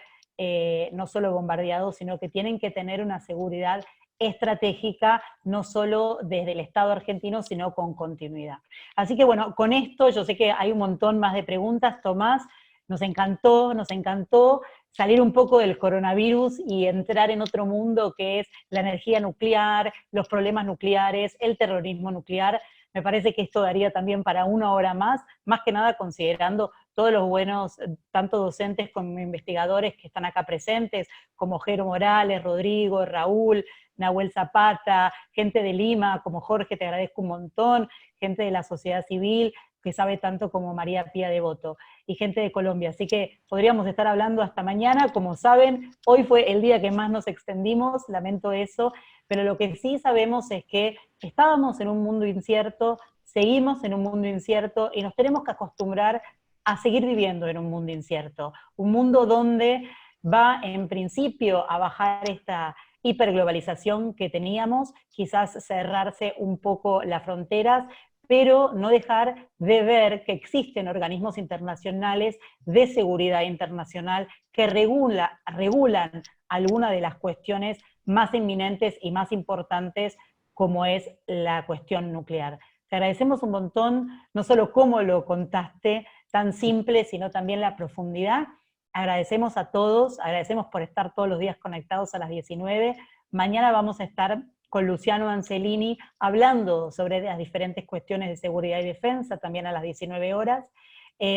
no solo bombardeados, sino que tienen que tener una seguridad estratégica, no solo desde el Estado argentino, sino con continuidad. Así que bueno, con esto yo sé que hay un montón más de preguntas, Tomás, nos encantó salir un poco del coronavirus y entrar en otro mundo que es la energía nuclear, los problemas nucleares, el terrorismo nuclear. Me parece que esto daría también para 1 hora más que nada considerando todos los buenos, tanto docentes como investigadores que están acá presentes, como Jero Morales, Rodrigo, Raúl, Nahuel Zapata, gente de Lima, como Jorge, te agradezco un montón, gente de la sociedad civil, que sabe tanto como María Pía Devoto, y gente de Colombia. Así que podríamos estar hablando hasta mañana. Como saben, hoy fue el día que más nos extendimos, lamento eso, pero lo que sí sabemos es que estábamos en un mundo incierto, seguimos en un mundo incierto, y nos tenemos que acostumbrar a seguir viviendo en un mundo incierto. Un mundo donde va, en principio, a bajar esta hiperglobalización que teníamos, quizás cerrarse un poco las fronteras, pero no dejar de ver que existen organismos internacionales de seguridad internacional que regulan algunas de las cuestiones más inminentes y más importantes, como es la cuestión nuclear. Te agradecemos un montón, no solo cómo lo contaste, tan simple, sino también la profundidad. Agradecemos a todos, agradecemos por estar todos los días conectados a las 19. Mañana vamos a estar con Luciano Angelini hablando sobre las diferentes cuestiones de seguridad y defensa, también a las 19 horas.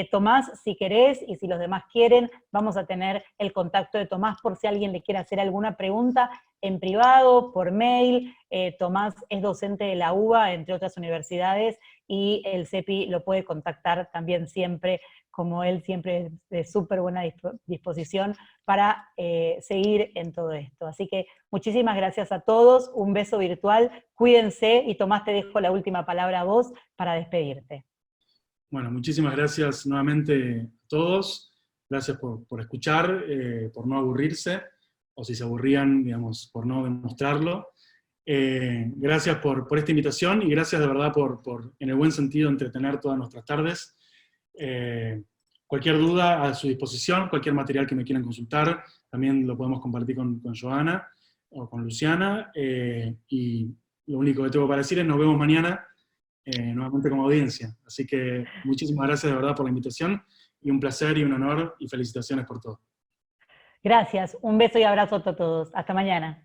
Tomás, si querés, y si los demás quieren, vamos a tener el contacto de Tomás por si alguien le quiere hacer alguna pregunta en privado, por mail. Tomás es docente de la UBA, entre otras universidades, y el CEPI lo puede contactar también siempre, como él siempre es de súper buena disposición para seguir en todo esto. Así que muchísimas gracias a todos, un beso virtual, cuídense, y Tomás, te dejo la última palabra a vos para despedirte. Bueno, muchísimas gracias nuevamente a todos, gracias por escuchar, por no aburrirse, o si se aburrían, digamos, por no demostrarlo. Gracias por esta invitación, y gracias de verdad por, en el buen sentido, entretener todas nuestras tardes. Cualquier duda a su disposición, cualquier material que me quieran consultar, también lo podemos compartir con Joana o con Luciana, y lo único que tengo para decir es nos vemos mañana, nuevamente como audiencia. Así que muchísimas gracias de verdad por la invitación, y un placer y un honor, y felicitaciones por todo. Gracias, un beso y abrazo a todos. Hasta mañana.